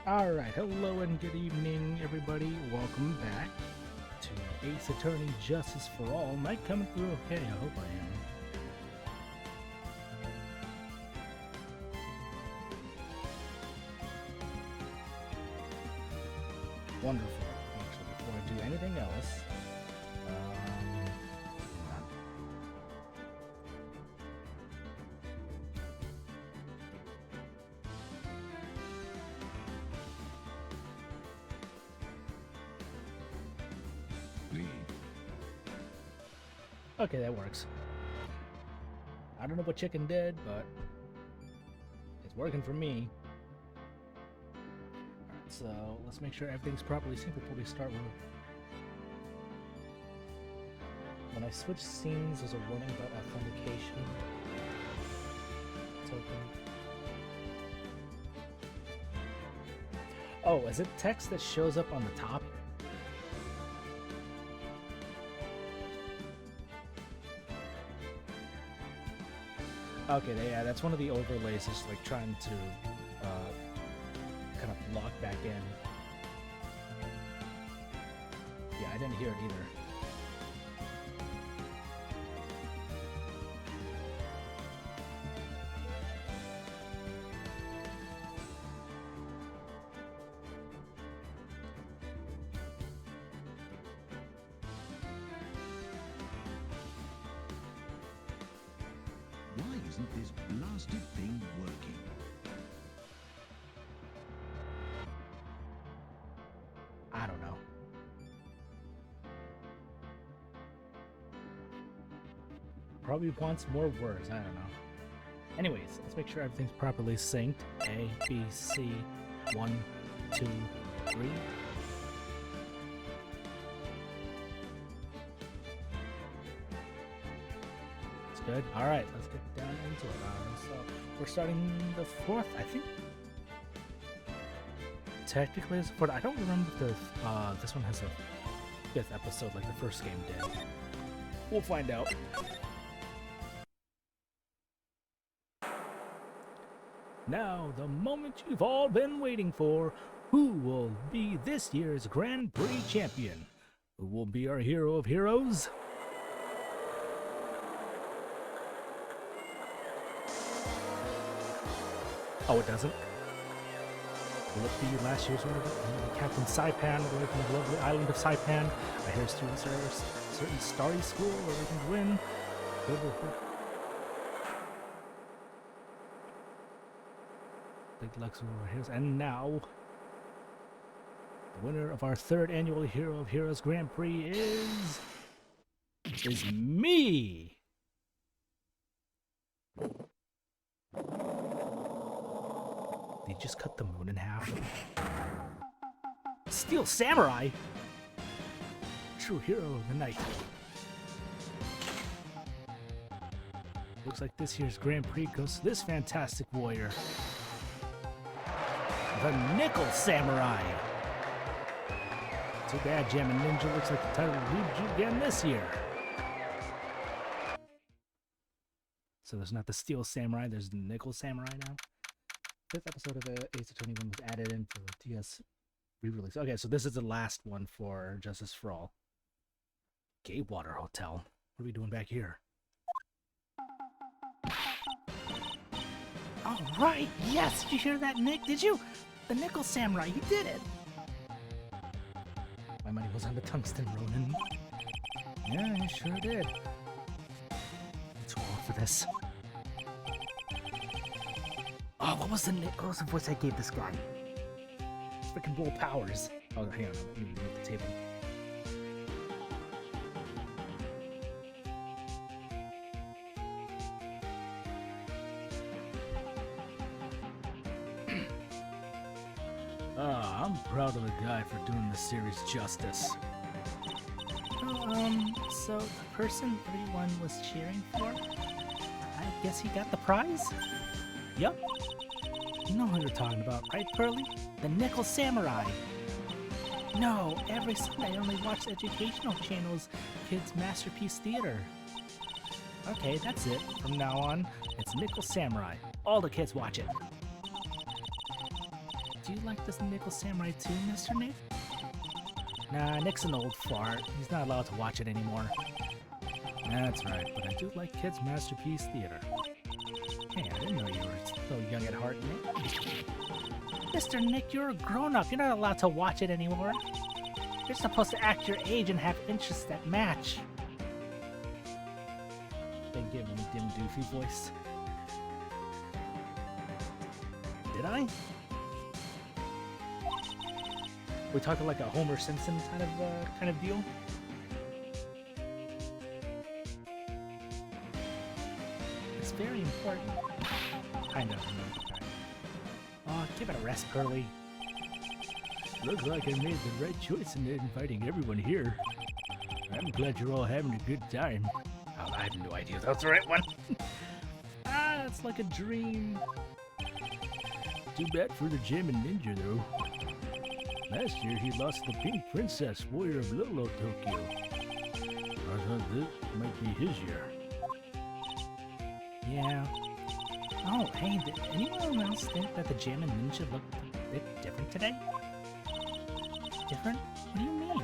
Alright, hello and good evening, everybody. Welcome back to Ace Attorney Justice for All. Am I coming through okay? I hope I am. Wonderful. Actually, before I do anything else, okay, that works. I don't know what chicken did, but it's working for me. Alright, so let's make sure everything's properly synced before we start with. When I switch scenes, there's a warning about authentication token. Oh, is it text that shows up on the top? Okay, yeah, that's one of the overlays, is like trying to kind of lock back in. Yeah, I didn't hear it either. Why isn't this blasted thing working? I don't know. Probably wants more words, I don't know. Anyways, let's make sure everything's properly synced. A, B, C, 1, 2, 3. Good. All right, let's get down into it. So we're starting the 4th, I think. Technically, it's the 4th. I don't remember if this one has a 5th episode like the first game did. We'll find out. Now, the moment you've all been waiting for. Who will be this year's Grand Prix champion? Who will be our hero of heroes? Oh, it doesn't? Will it be last year's winner? Captain Saipan, away from the lovely island of Saipan. I hear students are at a certain starry school where we can win. Big Lux over here. And now, the winner of our 3rd annual Hero of Heroes Grand Prix is me! They just cut the moon in half. Steel Samurai? True hero of the night. Looks like this year's Grand Prix goes to this fantastic warrior. The Nickel Samurai! Too bad Jammin' Ninja looks like the title will lead you again this year. So there's not the Steel Samurai, there's the Nickel Samurai now. 5th episode of Ace Attorney 1 was added in for the DS re-release. Okay, so this is the last one for Justice for All. Gatewater Hotel. What are we doing back here? All right, yes! Did you hear that, Nick? Did you? The Nickel Samurai, you did it! My money was on the tungsten, Ronin. Yeah, I sure did. Let's roll for this. Oh, what was the voice I gave this guy? Freaking Bull Powers. Oh, hang on. Let me move the table. I'm proud of the guy for doing the series justice. So the person everyone was cheering for, I guess he got the prize? Yup. You know who you're talking about, right, Pearly? The Nickel Samurai. No, every Sunday I only watch educational channels, Kids Masterpiece Theater. Okay, that's it. From now on, it's Nickel Samurai. All the kids watch it. do you like this Nickel Samurai too, Mr. Nick? Nah, Nick's an old fart. He's not allowed to watch it anymore. That's right, but I do like Kids Masterpiece Theater. Hey, I didn't know you were so young at heart, Nick. Mr. Nick, you're a grown-up. You're not allowed to watch it anymore. You're supposed to act your age and have interests that match. Then give him a dim doofy voice. Did I? We talking like a Homer Simpson kind of deal? It's very important. Kind of. Oh, give it a rest, Pearly. Looks like I made the right choice in inviting everyone here. I'm glad you're all having a good time. Oh, I have no idea if that's the right one. It's like a dream. Too bad for the Jammin' Ninja, though. Last year, he lost the Pink Princess, Warrior of Lolo Tokyo. I thought this might be his year. Yeah. Oh, hey, did anyone else think that the Jammin' Ninja looked a bit different today? Different? What do you mean?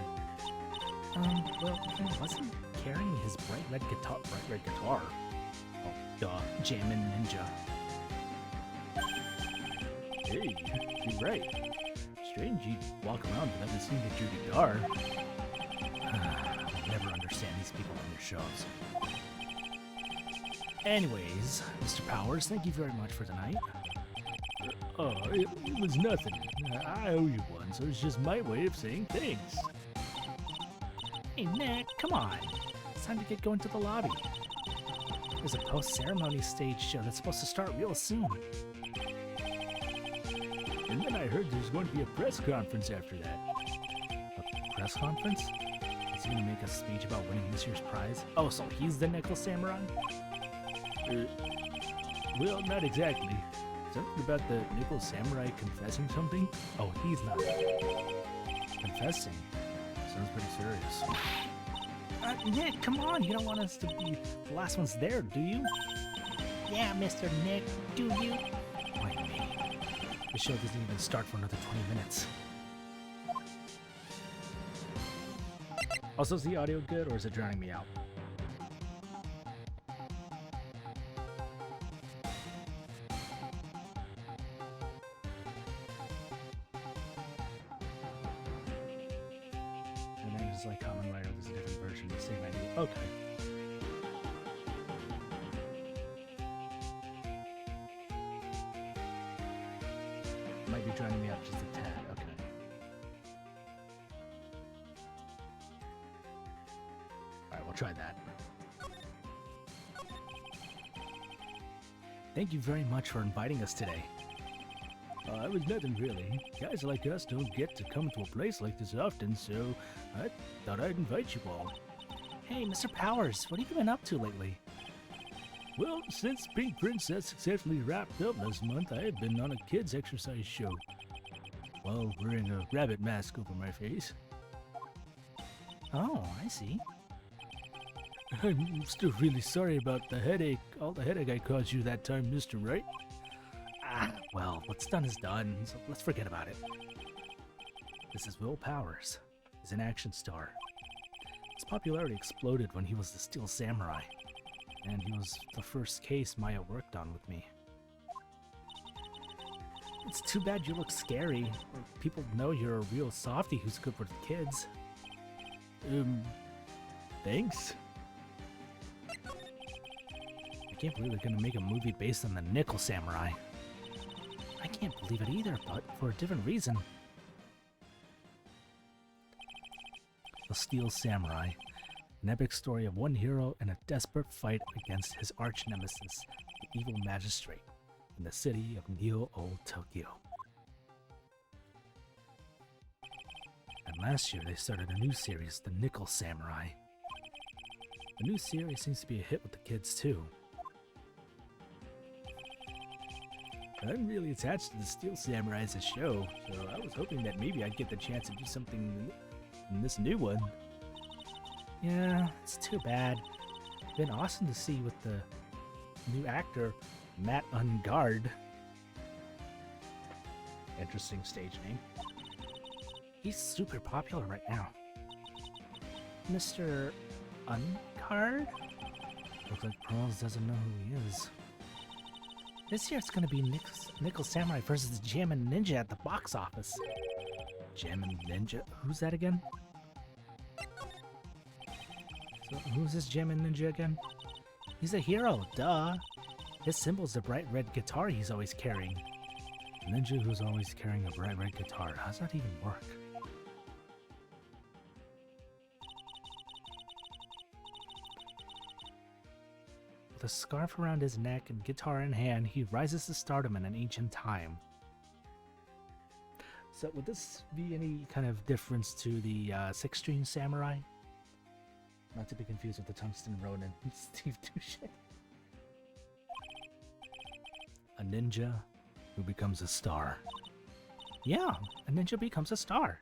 Well, he wasn't carrying his bright red guitar. Oh, duh, Jammin' Ninja. Hey, you're right. Strange you'd walk around without a single your guitar. I'll never understand these people on your shows. Anyways, Mr. Powers, thank you very much for tonight. Oh, it was nothing. I owe you one, so it's just my way of saying thanks. Hey, Nick, come on. It's time to get going to the lobby. There's a post-ceremony stage show that's supposed to start real soon. And then I heard there's going to be a press conference after that. A press conference? Is he gonna make a speech about winning this year's prize? Oh, so he's the Nickel Samurai? Well, not exactly. Something about the Nickel Samurai confessing something? Oh, he's not confessing. Sounds pretty serious. Nick, come on. You don't want us to be the last ones there, do you? Yeah, Mr. Nick, do you? Why me? The show doesn't even start for another 20 minutes. Also, is the audio good or is it drowning me out? And then it's like Common Writer, there's a different version, the same idea. Okay. Might be drowning me out just a tad, okay. Alright, we'll try that. Thank you very much for inviting us today. It was nothing really. Guys like us don't get to come to a place like this often, so I thought I'd invite you all. Hey, Mr. Powers, what have you been up to lately? Well, since Pink Princess successfully wrapped up last month, I have been on a kids' exercise show while wearing a rabbit mask over my face. Oh, I see. I'm still really sorry about the headache, all the headache I caused you that time, Mr. Right? Well, what's done is done, so let's forget about it. This is Will Powers. He's an action star. His popularity exploded when he was the Steel Samurai, and he was the first case Maya worked on with me. It's too bad you look scary, or people know you're a real softie who's good with kids. Thanks? I can't believe they're gonna make a movie based on the Nickel Samurai. I can't believe it either, but for a different reason. The Steel Samurai, an epic story of one hero and a desperate fight against his arch-nemesis, the evil magistrate, in the city of Neo-Old Tokyo. And last year they started a new series, The Nickel Samurai. The new series seems to be a hit with the kids too. I'm really attached to the Steel Samurai as a show, so I was hoping that maybe I'd get the chance to do something in this new one. Yeah, it's too bad. Been awesome to see with the new actor, Matt Ungard. interesting stage name. He's super popular right now. Mr. Uncard? Looks like Pearls doesn't know who he is. This year it's gonna be Nickel Samurai versus Jammin' Ninja at the box office. Jammin' Ninja? Who's that again? So who's this Jammin' Ninja again? He's a hero, duh. His symbol's the bright red guitar he's always carrying. A ninja who's always carrying a bright red guitar. How's that even work? With a scarf around his neck and guitar in hand, he rises to stardom in an ancient time. So would this be any kind of difference to the Six-String Samurai? Not to be confused with the Tungsten Ronin and Steve Touche. A ninja who becomes a star. Yeah, a ninja becomes a star.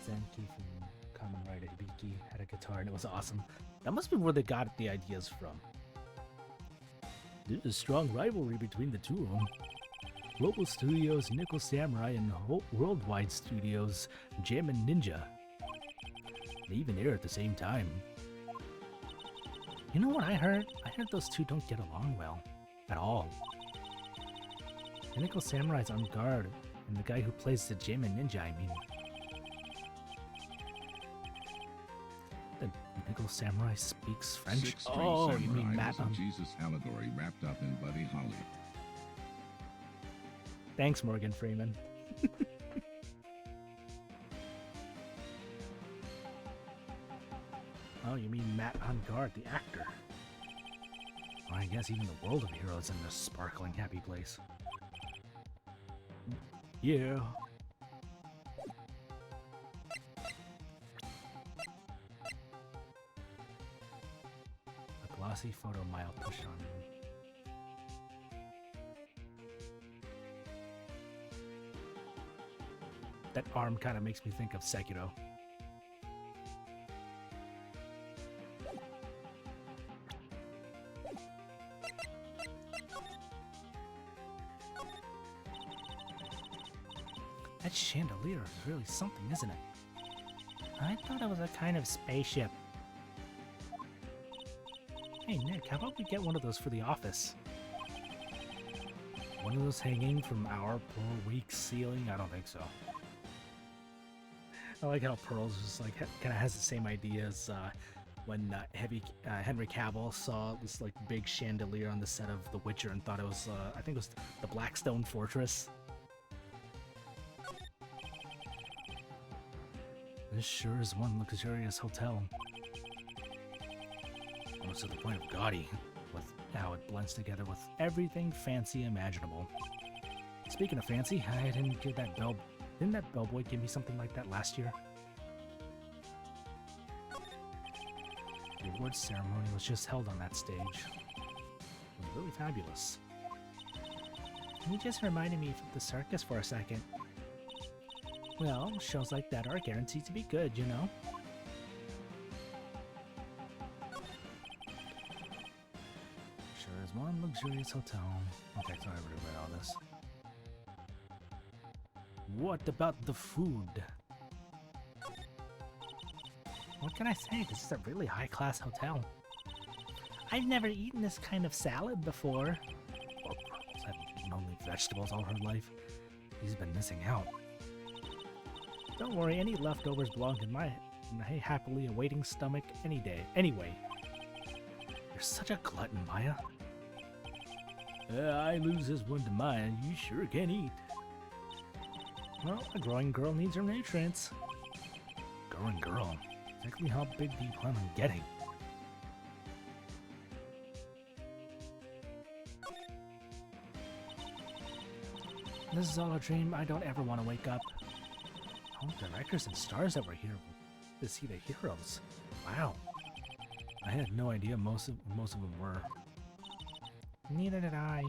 Zenki from Kamen Rider Hibiki had a guitar and it was awesome. That must be where they got the ideas from. There's a strong rivalry between the two of them. Global Studios Nickel Samurai and Worldwide Studios Jammin' Ninja. They even air at the same time. You know what I heard? I heard those two don't get along well. At all. The Nickel Samurai's on guard, and the guy who plays the Jammin' Ninja, I mean. The Nickel Samurai speaks French? Six-String Oh, you Samurai mean Matt? is a Jesus allegory wrapped up in Buddy Holly. Thanks, Morgan Freeman. Oh, you mean Matt on guard, the actor. Well, I guess even the world of heroes in this sparkling happy place. Yeah. A glossy photo mile push on me. That arm kind of makes me think of Sekiro. That chandelier is really something, isn't it? I thought it was a kind of spaceship. Hey Nick, how about we get one of those for the office? One of those hanging from our poor weak ceiling? I don't think so. I like how Pearls just like kind of has the same idea as when Henry Cavill saw this like big chandelier on the set of The Witcher and thought it was I think it was the Blackstone Fortress. This sure is one luxurious hotel. Almost to the point of gaudy, with how it blends together with everything fancy imaginable. Speaking of fancy, I didn't get that bell. Didn't that bellboy give me something like that last year? The awards ceremony was just held on that stage. It was really fabulous. You just reminded me of the circus for a second. Well, shows like that are guaranteed to be good, you know? Sure is one luxurious hotel. Okay, sorry, I already read all this. What about the food? What can I say? This is a really high-class hotel. I've never eaten this kind of salad before. Well, Pearls hasn't eaten only vegetables all her life. He's been missing out. Don't worry, any leftovers belong in my happily awaiting stomach any day. Anyway. You're such a glutton, Maya. I lose this one to Maya. You sure can eat. Well, a growing girl needs her nutrients. Growing girl? Exactly how big do you plan on getting? This is all a dream. I don't ever want to wake up. Oh, directors and stars that were here to see the heroes. Wow. I had no idea most of them were. Neither did I.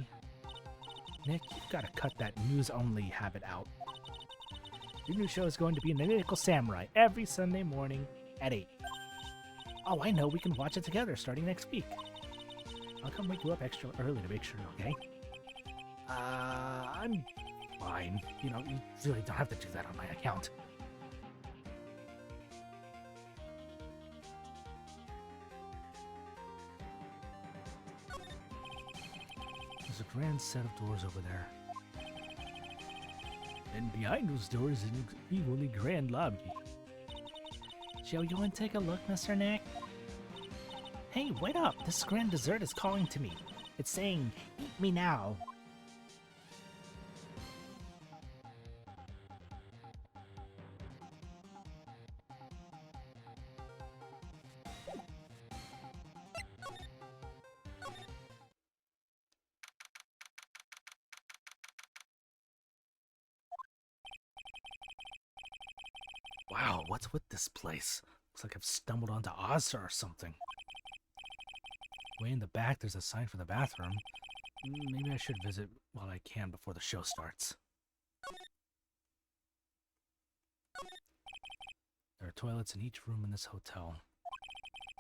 Nick, you've got to cut that news-only habit out. Your new show is going to be The Nickel Samurai every Sunday morning at 8. Oh, I know. We can watch it together starting next week. I'll come wake you up extra early to make sure, okay? I'm fine. You know, you really don't have to do that on my account. There's a grand set of doors over there. And behind those doors is an equally grand lobby. Shall we go and take a look, Mr. Nick? Hey, wait up! This grand dessert is calling to me. It's saying, eat me now. Wow, what's with this place? Looks like I've stumbled onto Ozra or something. Way in the back, there's a sign for the bathroom. Maybe I should visit while I can before the show starts. There are toilets in each room in this hotel.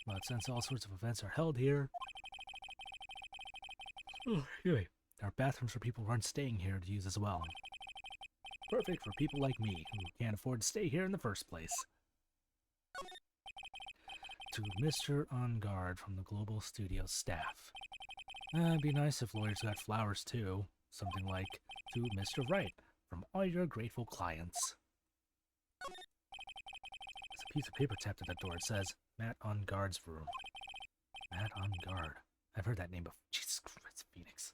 But since all sorts of events are held here, there are bathrooms for people who aren't staying here to use as well. Perfect for people like me, who can't afford to stay here in the first place. To Mr. On Guard from the Global Studio staff. It'd be nice if lawyers got flowers too. Something like, to Mr. Wright from all your grateful clients. There's a piece of paper tapped at the door. It says, Matt On Guard's room. Matt On Guard. I've heard that name before. Jesus Christ, Phoenix.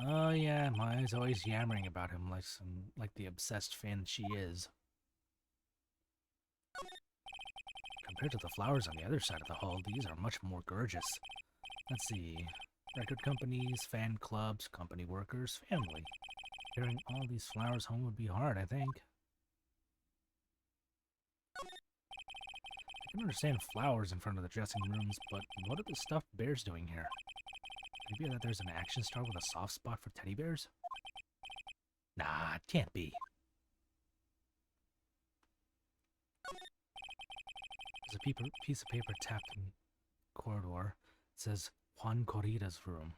Oh yeah, Maya's always yammering about him like the obsessed fan she is. Compared to the flowers on the other side of the hall, these are much more gorgeous. Let's see. Record companies, fan clubs, company workers, family. Carrying all these flowers home would be hard, I think. I can understand flowers in front of the dressing rooms, but what are the stuffed bears doing here? Maybe that there's an action star with a soft spot for teddy bears? Nah, it can't be. There's a piece of paper tapped in the corridor. It says Juan Corrida's room.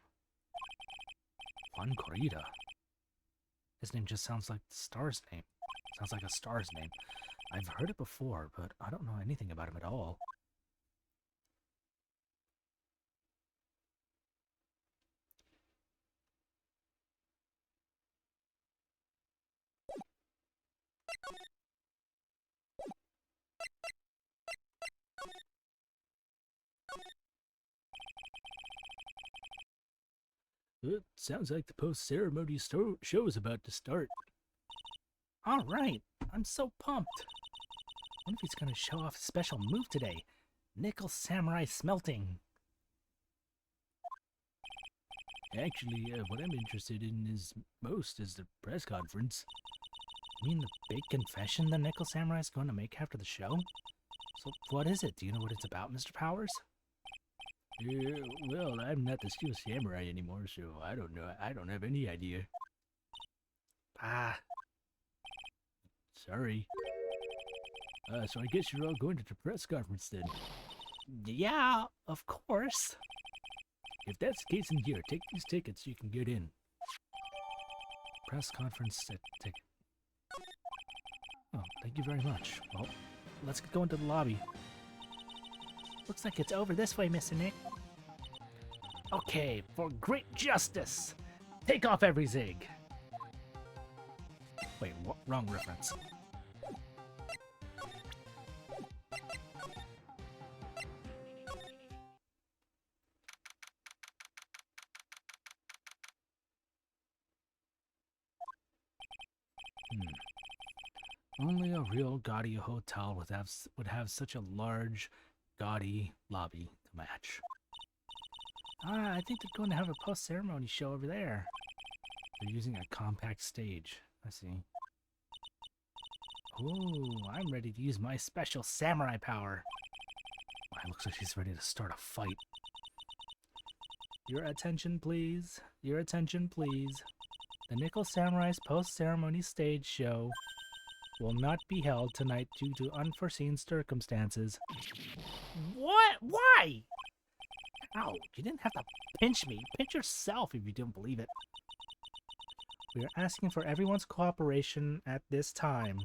Juan Corrida? His name just sounds like the star's name. Sounds like a star's name. I've heard it before, but I don't know anything about him at all. It sounds like the post-ceremony show is about to start. All right, I'm so pumped. I wonder if he's going to show off a special move today. Nickel Samurai Smelting. Actually, what I'm interested in most is the press conference. You mean the big confession the Nickel Samurai is going to make after the show? So what is it? Do you know what it's about, Mr. Powers? Well, I'm not the Steel Samurai anymore, so I don't know. I don't have any idea. Ah. Sorry. So I guess you're all going to the press conference then. Yeah, of course. If that's the case, in here, take these tickets so you can get in. Press conference ticket. Oh, thank you very much. Well, let's go into the lobby. Looks like it's over this way, Mr. Nick. Okay, for great justice, take off every zig. Wait, wrong reference. Only a real gaudy hotel would have such a large, gaudy lobby to match. I think they're going to have a post-ceremony show over there. They're using a compact stage. I see. Ooh, I'm ready to use my special samurai power. Wow, looks like she's ready to start a fight. Your attention, please. Your attention, please. The Nickel Samurai's post-ceremony stage show will not be held tonight due to unforeseen circumstances. What? Why? Ow, you didn't have to pinch me. Pinch yourself if you didn't believe it. We are asking for everyone's cooperation at this time,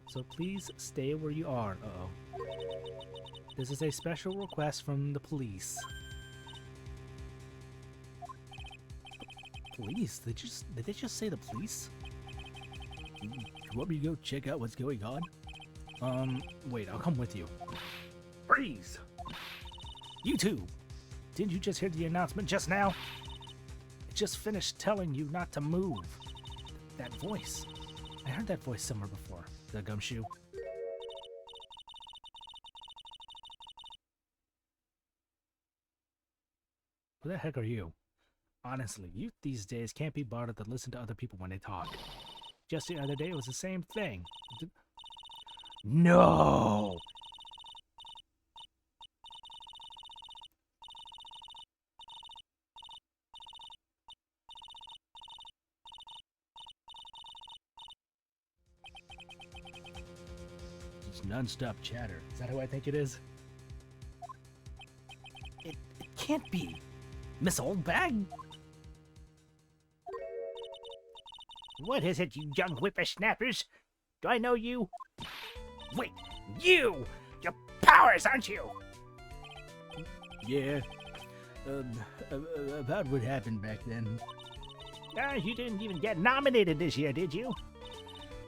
so please stay where you are. Uh-oh. This is a special request from the police. Police? Did they just say the police? You want me to go check out what's going on? Wait, I'll come with you. Freeze! You two! Didn't you just hear the announcement just now? I just finished telling you not to move. That voice. I heard that voice somewhere before. The gumshoe. Who the heck are you? Honestly, youth these days can't be bothered to listen to other people when they talk. Just the other day, it was the same thing. No! It's non-stop chatter. Is that who I think it is? It can't be. Miss Oldbag? What is it, you young whippersnappers? Do I know you? Wait, you! You're Powers, aren't you? Yeah. About what happened back then. You didn't even get nominated this year, did you?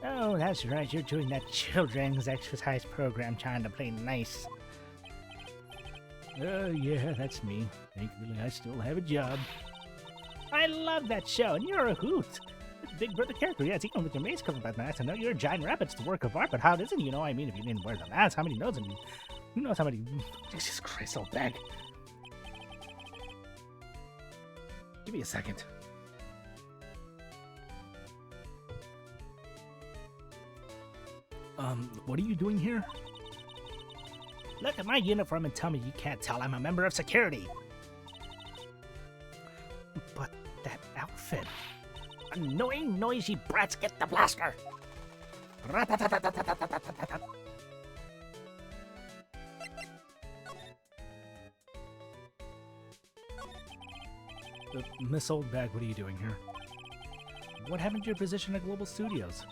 Oh, that's right. You're doing that children's exercise program trying to play nice. Yeah, that's me. Thankfully, I still have a job. I love that show, and you're a hoot. Big Brother character, yes, even with your mace covered by masks. I know you're a giant rabbit, it's a work of art, but how doesn't you know? I mean, if you didn't wear the mask, how many notes? And who knows how many? Jesus Christ, so bad. Give me a second. What are you doing here? Look at my uniform and tell me you can't tell I'm a member of security. But that outfit. Annoying, noisy brats, get the blaster! Miss Oldbag, what are you doing here? What happened to your position at Global Studios?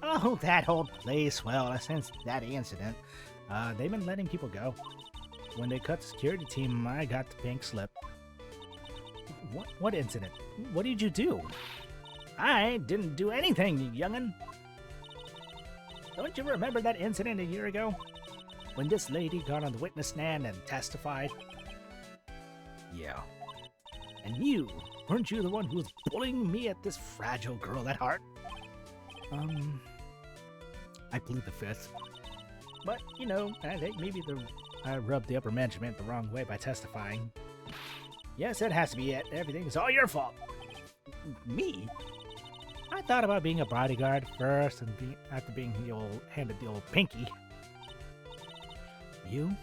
Oh, that old place. Well, since that incident, they've been letting people go. When they cut the security team, I got the pink slip. What incident? What did you do? I didn't do anything, you young'un. Don't you remember that incident a year ago? When this lady got on the witness stand and testified? Yeah. And you, weren't you the one who was bullying me at this fragile girl at heart? I plead the fifth. But, you know, I think maybe I rubbed the upper management the wrong way by testifying. Yes, that has to be it. Everything is all your fault. Me? I thought about being a bodyguard first, and after being handed the old pinky. You?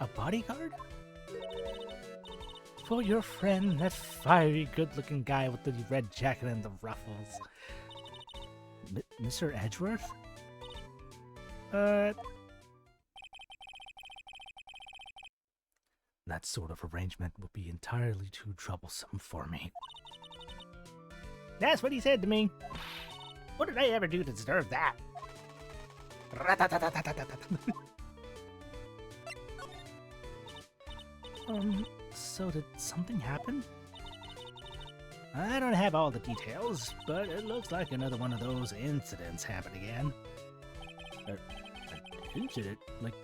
A bodyguard? For your friend, that fiery, good-looking guy with the red jacket and the ruffles. Mr. Edgeworth? That sort of arrangement would be entirely too troublesome for me. That's what he said to me. What did I ever do to deserve that? So did something happen? I don't have all the details, but it looks like another one of those incidents happened again. An incident? Like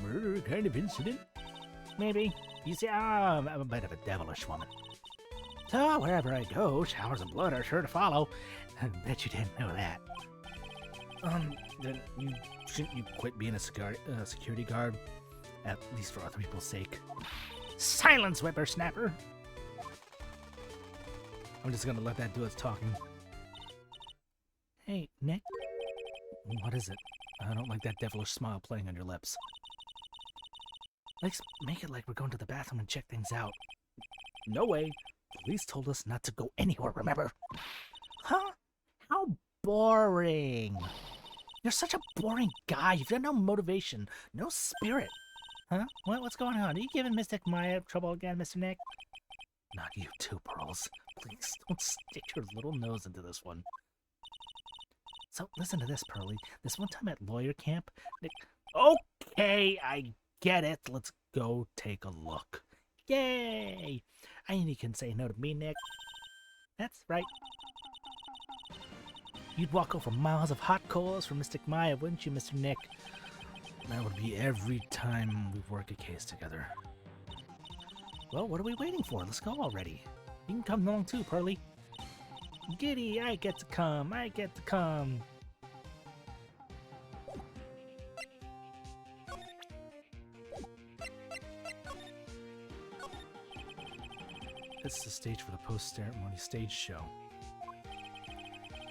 murder kind of incident? Maybe. You see, I'm a bit of a devilish woman. So wherever I go, showers of blood are sure to follow. I bet you didn't know that. Then shouldn't you quit being a security guard? At least for other people's sake. Silence, whippersnapper! I'm just gonna let that do its talking. Hey, Nick? What is it? I don't like that devilish smile playing on your lips. Let's make it like we're going to the bathroom and check things out. No way. Police told us not to go anywhere, remember? Huh? How boring. You're such a boring guy. You've got no motivation, no spirit. Huh? What's going on? Are you giving Mystic Maya trouble again, Mr. Nick? Not you too, Pearls. Please don't stick your little nose into this one. So, listen to this, Pearly. This one time at lawyer camp, Nick... Okay, I get it. Let's go take a look. Yay! I knew you couldn't say no to me, Nick. That's right. You'd walk over miles of hot coals for Mystic Maya, wouldn't you, Mr. Nick? That would be every time we work a case together. Well, what are we waiting for? Let's go already. You can come along too, Pearly. Giddy, I get to come. I get to come. This is the stage for the post-ceremony stage show.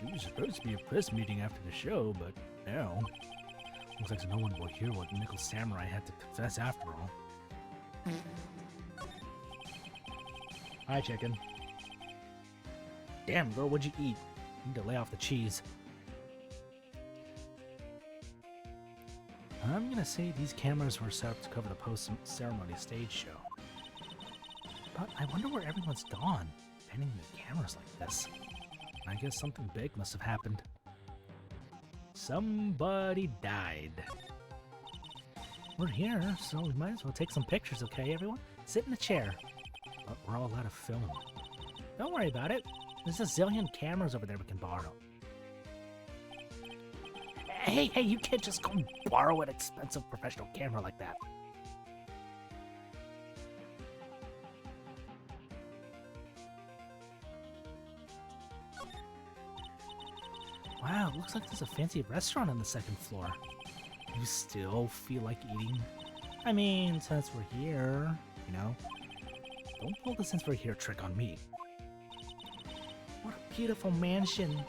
It was supposed to be a press meeting after the show, but now... Looks like no one will hear what Nickel Samurai had to confess after all. Hi, chicken. Damn, girl, what'd you eat? You need to lay off the cheese. I'm gonna say these cameras were set up to cover the post-ceremony stage show. But I wonder where everyone's gone, panning the cameras like this. I guess something big must have happened. Somebody died. We're here, so we might as well take some pictures, okay, everyone? Sit in the chair. But we're all out of film. Don't worry about it. There's a zillion cameras over there we can borrow. Hey, you can't just go borrow an expensive professional camera like that. Wow, looks like there's a fancy restaurant on the second floor. You still feel like eating? I mean, since we're here, you know. Don't pull the since we're here trick on me. What a beautiful mansion.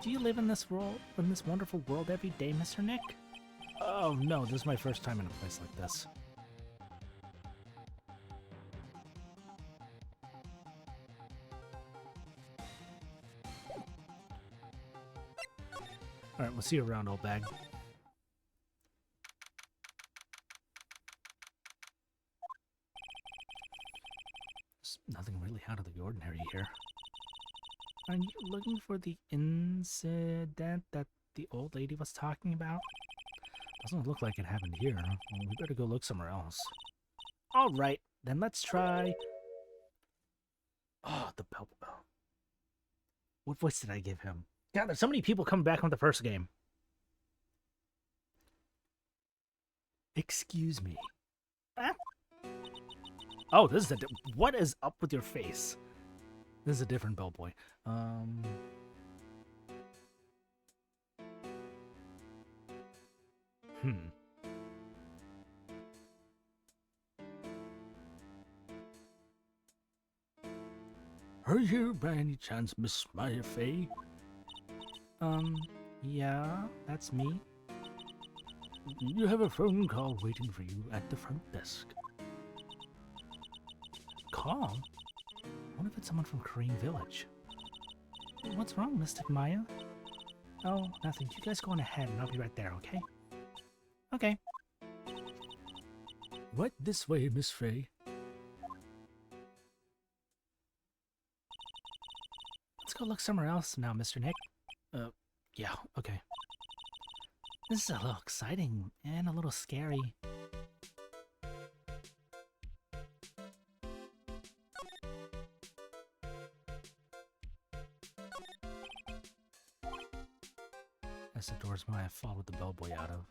Do you live in this world, in this wonderful world every day, Mr. Nick? Oh no, this is my first time in a place like this. Alright, we'll see you around, old bag. There's nothing really out of the ordinary here. Are you looking for the incident that the old lady was talking about? Doesn't look like it happened here. Well, we better go look somewhere else. Alright, then let's try... Oh, the bell. What voice did I give him? God, there's so many people coming back from the first game. Excuse me. Ah? Oh, this is what is up with your face? This is a different bellboy. Are you by any chance Miss Maya Fey? Yeah, that's me. You have a phone call waiting for you at the front desk. Call? What if it's someone from Korean Village? What's wrong, Mystic Maya? Oh, nothing. You guys go on ahead and I'll be right there, okay? Okay. Right this way, Miss Fey. Let's go look somewhere else now, Mr. Nick. Yeah, okay. This is a little exciting and a little scary. As the doors might have followed the bellboy out of.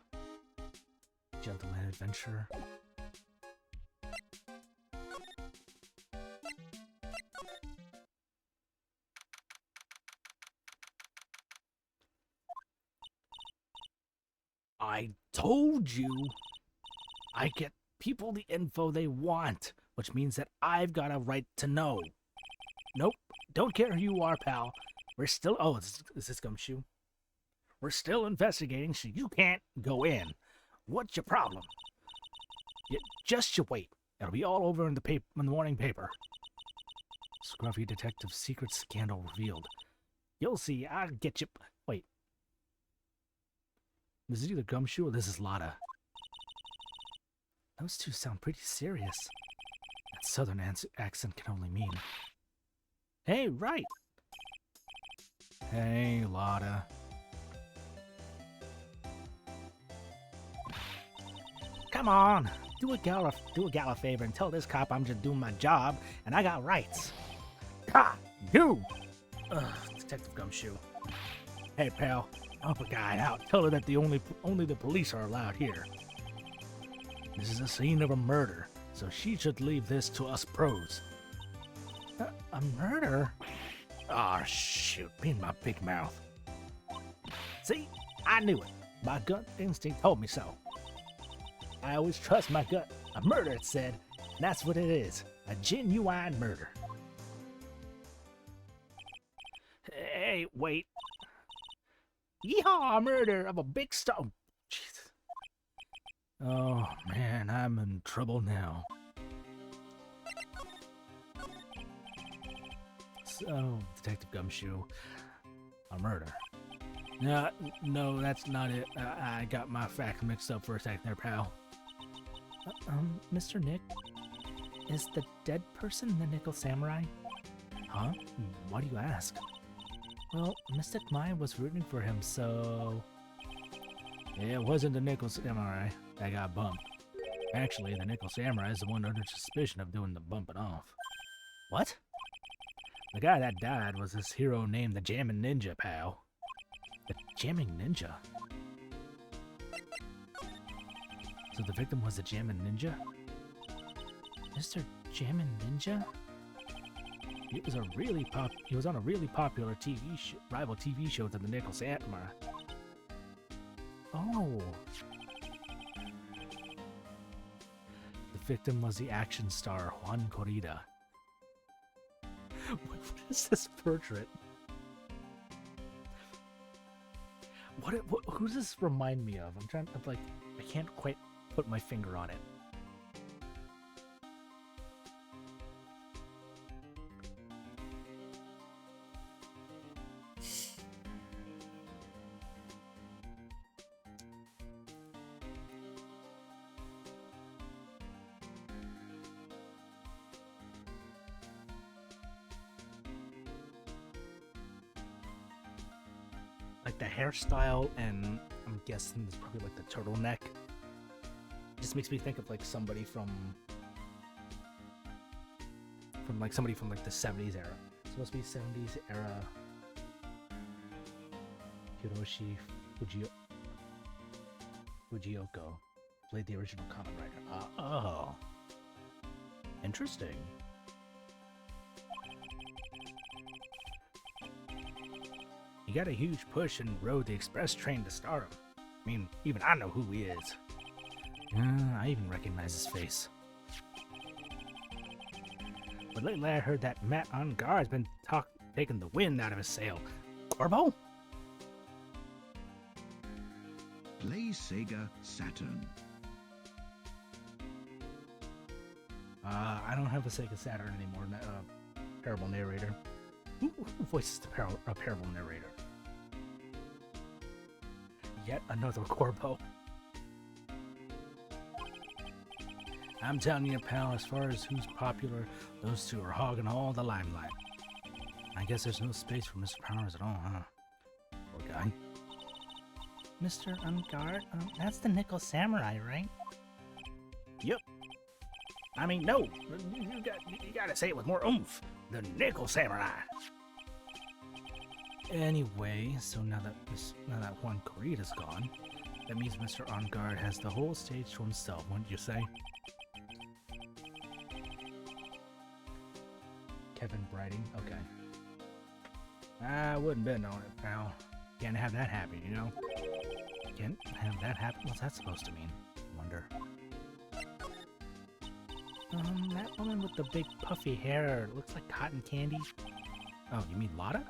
Gentleman adventurer. I told you! I get people the info they want, which means that I've got a right to know. Nope, don't care who you are, pal. We're still... Oh, is this Gumshoe? We're still investigating, so you can't go in. What's your problem? Just you wait. It'll be all over in the morning paper. Scruffy detective's secret scandal revealed. You'll see, I'll get you... Wait. This is either Gumshoe or this is Lotta. Those two sound pretty serious. That southern accent can only mean. Hey, right! Hey, Lotta. Come on! Do a gal a favor and tell this cop I'm just doing my job and I got rights. Ha! You! Ugh, Detective Gumshoe. Hey, pal. Help a guy out. Tell her that only the police are allowed here. This is a scene of a murder, so she should leave this to us pros. A murder? Ah, shoot. Me and my big mouth. See? I knew it. My gut instinct told me so. I always trust my gut. A murder, it said. And that's what it is. A genuine murder. Hey, wait. Yeehaw, murder of a big stone. Jesus. Oh, man, I'm in trouble now. So, Detective Gumshoe, a murder. No, that's not it. I got my facts mixed up for a second there, pal. Mr. Nick, is the dead person the Nickel Samurai? Huh? Why do you ask? Well, Mystic Mind was rooting for him, so... Yeah, it wasn't the Nickel Samurai that got bumped. Actually, the Nickel Samurai is the one under suspicion of doing the bumping off. What? The guy that died was this hero named the Jammin' Ninja, pal. The Jamming Ninja? So the victim was the Jammin' Ninja? Mr. Jammin' Ninja? He was on a really popular rival TV show to the Nickel Samurai. Oh. The victim was the action star Juan Corrida. What is this portrait? Who does this remind me of? I can't quite put my finger on it. Like the hairstyle, and I'm guessing it's probably like the turtleneck. Just makes me think of like somebody from like the 70s era. It's supposed to be 70s era. Hiroshi Fujioka played the original Kamen Rider. Oh, interesting. He got a huge push and rode the express train to stardom. I mean, even I know who he is. I even recognize his face. But lately I heard that Matt on guard's been taking the wind out of his sail. Corbo? Play Sega Saturn. I don't have a Sega Saturn anymore. Parable narrator. Who voices the parable narrator? Yet another Corbo. I'm telling you, pal, as far as who's popular, those two are hogging all the limelight. I guess there's no space for Mr. Powers at all, huh? Poor guy. Mr. Unguard? That's the Nickel Samurai, right? Yep. I mean, no. You gotta say it with more oomph. The Nickel Samurai. Anyway, so now that Juan Corrida's gone, that means Mr. On Guard has the whole stage to himself, wouldn't you say? Kevin Brighting, okay. I wouldn't bet on it, pal. Can't have that happen, you know? Can't have that happen? What's that supposed to mean? I wonder. That woman with the big puffy hair looks like cotton candy. Oh, you mean Lotta?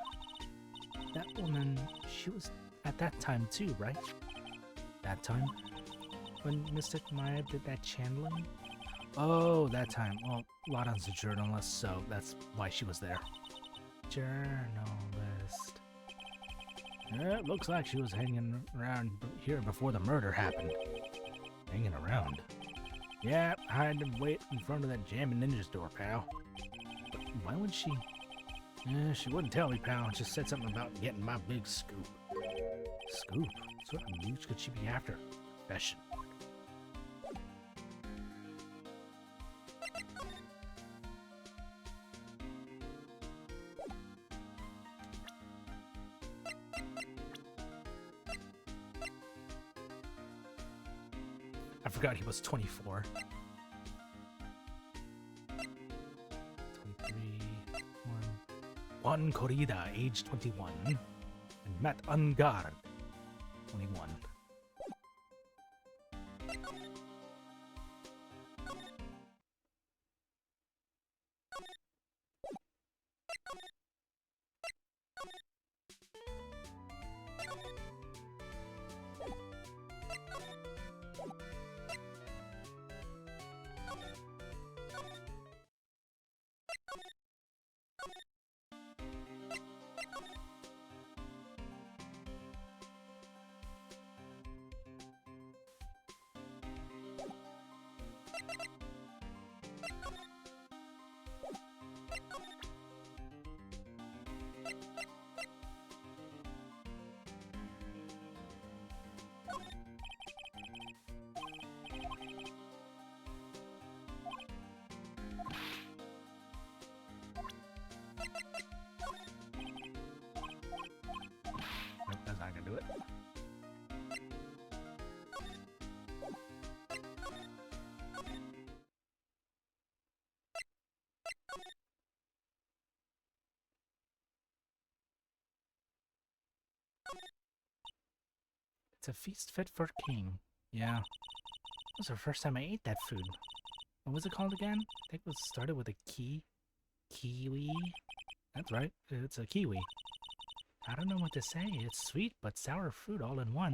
That woman, she was at that time too, right? That time? When Mystic Maya did that channeling? Oh, that time. Well, Lotta's a journalist, so that's why she was there. Journalist. Yeah, it looks like she was hanging around here before the murder happened. Hanging around? Yeah, I had to wait in front of that Jam and Ninja store, pal. But why would she? She wouldn't tell me, pal. Just said something about getting my big scoop. Scoop? What sort of news could she be after? Fashion. I forgot he was 24. 23, Juan Corrida, age 21. And Matt Ungard, 21. Nope, that's not gonna do it. It's a feast fit for a king. Yeah. It was the first time I ate that food. What was it called again? I think it was started with a kiwi. That's right. It's a kiwi. I don't know what to say. It's sweet but sour fruit all in one.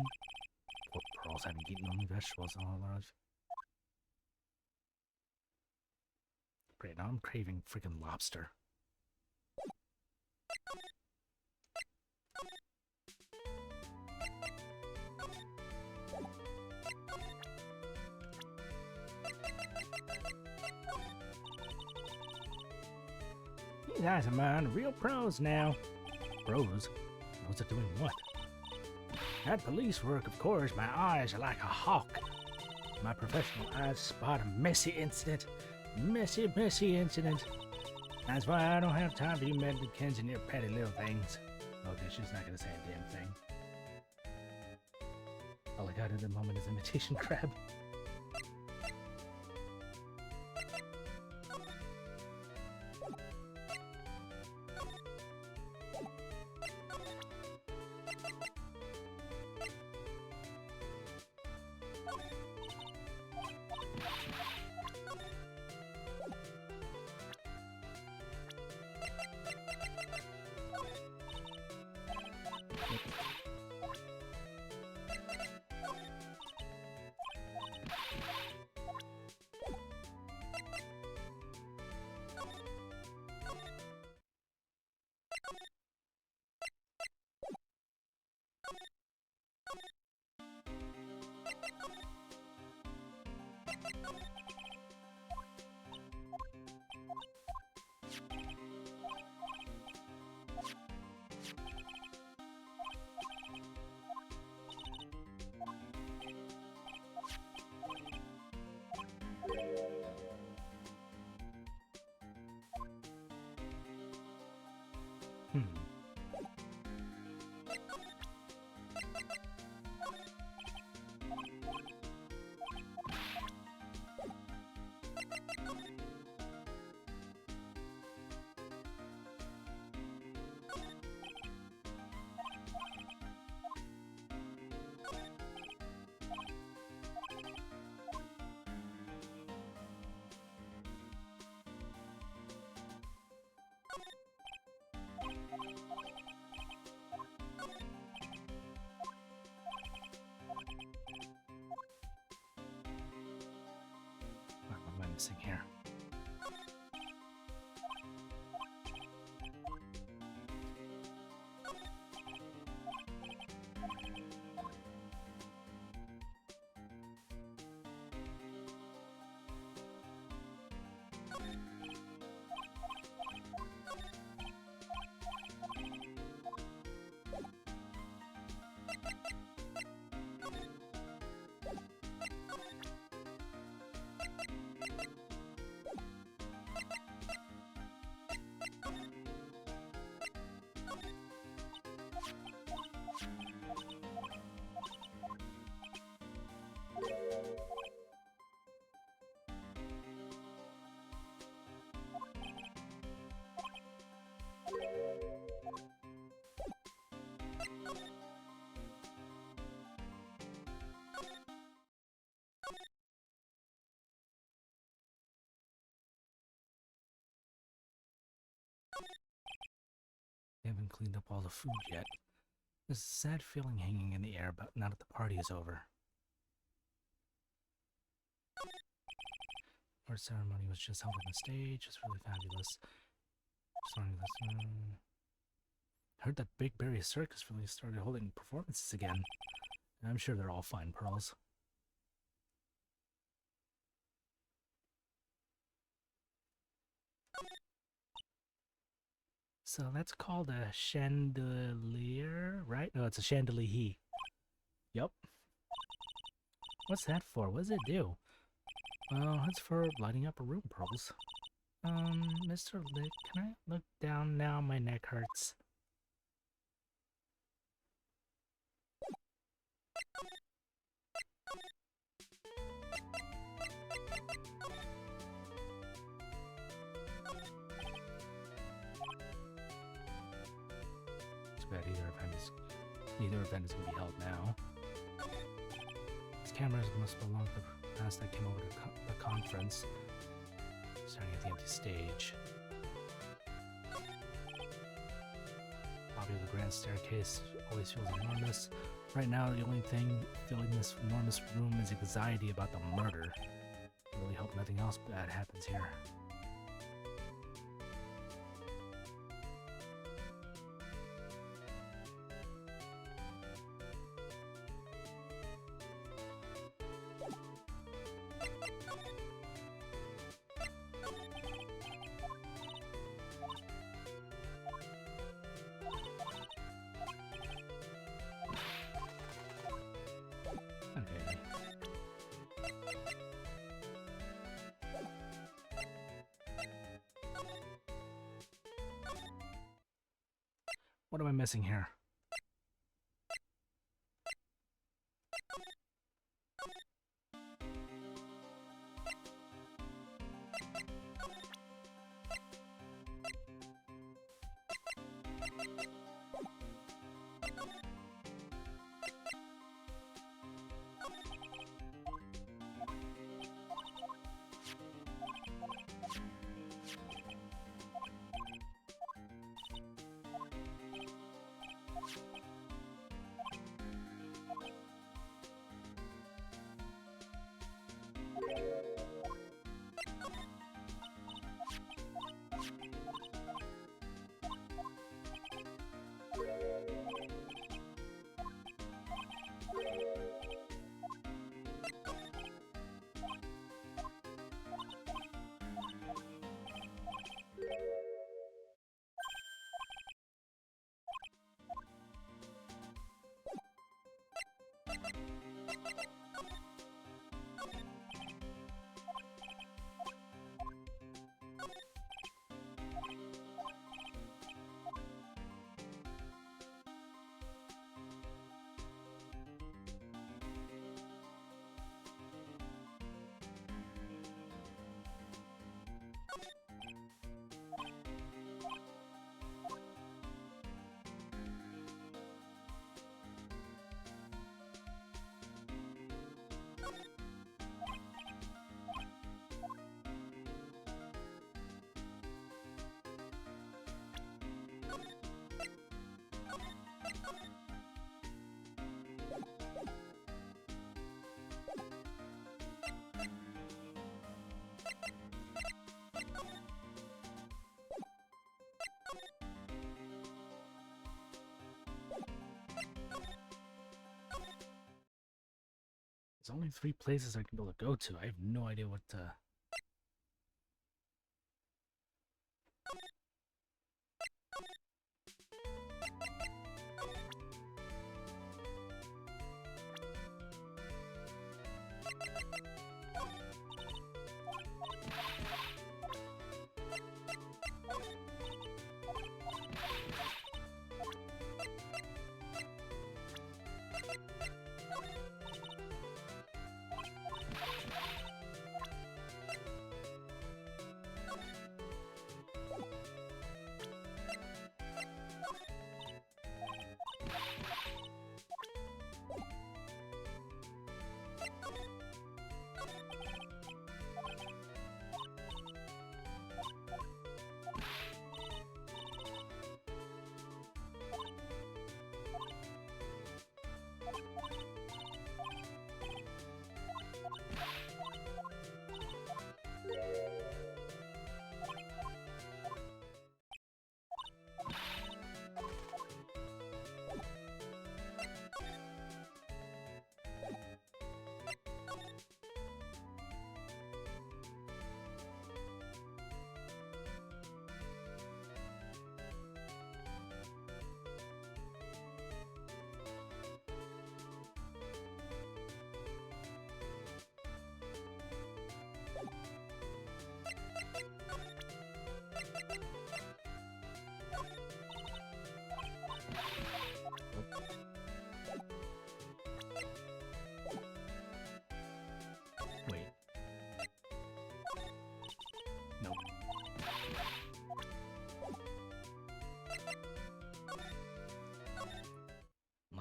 Poor pearls haven't eaten only vegetables in all our lives. Great, now I'm craving freaking lobster. These guys of mine are real pros now. Bros? What's it doing what? At police work, of course, my eyes are like a hawk. My professional eyes spot a messy incident. Messy incident. That's why I don't have time for you Mexicans and your petty little things. Okay, she's not gonna say a damn thing. All I got at the moment is imitation crab. What am I missing here? They haven't cleaned up all the food yet. There's a sad feeling hanging in the air, but now that the party is over. Our ceremony was just held on the stage. It's really fabulous. Just wanted to listen. Heard that Big Berry Circus really started holding performances again. And I'm sure they're all fine, Pearls. So that's called a chandelier, right? No, it's a chandelier. Yup. What's that for? What does it do? Well, it's for lighting up a room, Pearls. Mr. Lick, can I look down now? My neck hurts. Too bad neither event is going to be held now. These cameras must belong to the past that came over to the conference. Starting at the empty stage. Lobby of the grand staircase always feels enormous. Right now, the only thing filling this enormous room is anxiety about the murder. I really hope nothing else bad happens here. Okay. What am I missing here? There's only 3 places I can be able to go to. I have no idea what to...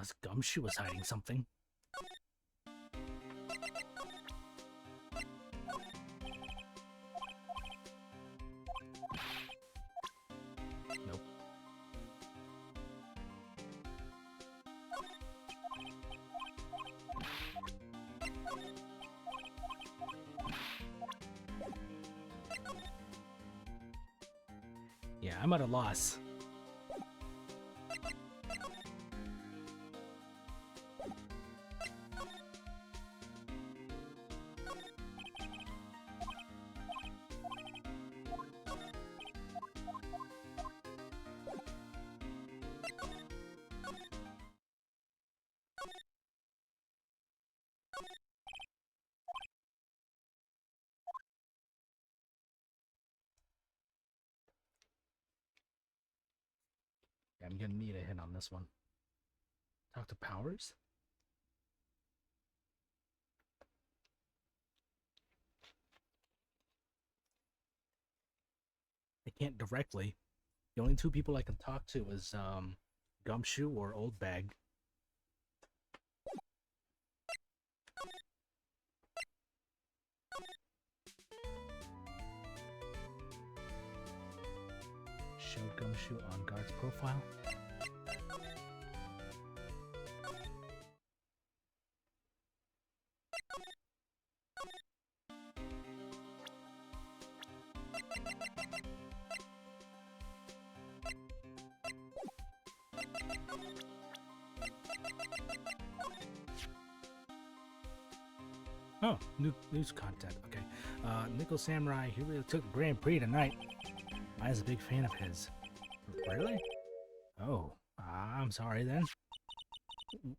Unless Gumshoe was hiding something. Nope. Yeah, I'm at a loss. I'm gonna need a hint on this one. Talk to Powers? I can't directly. The only two people I can talk to is Gumshoe or Old Bag. Show Gumshoe on guard's profile. Oh, news content. Okay. Nickel Samurai, he really took the Grand Prix tonight. I was a big fan of his. Really? Oh, I'm sorry then.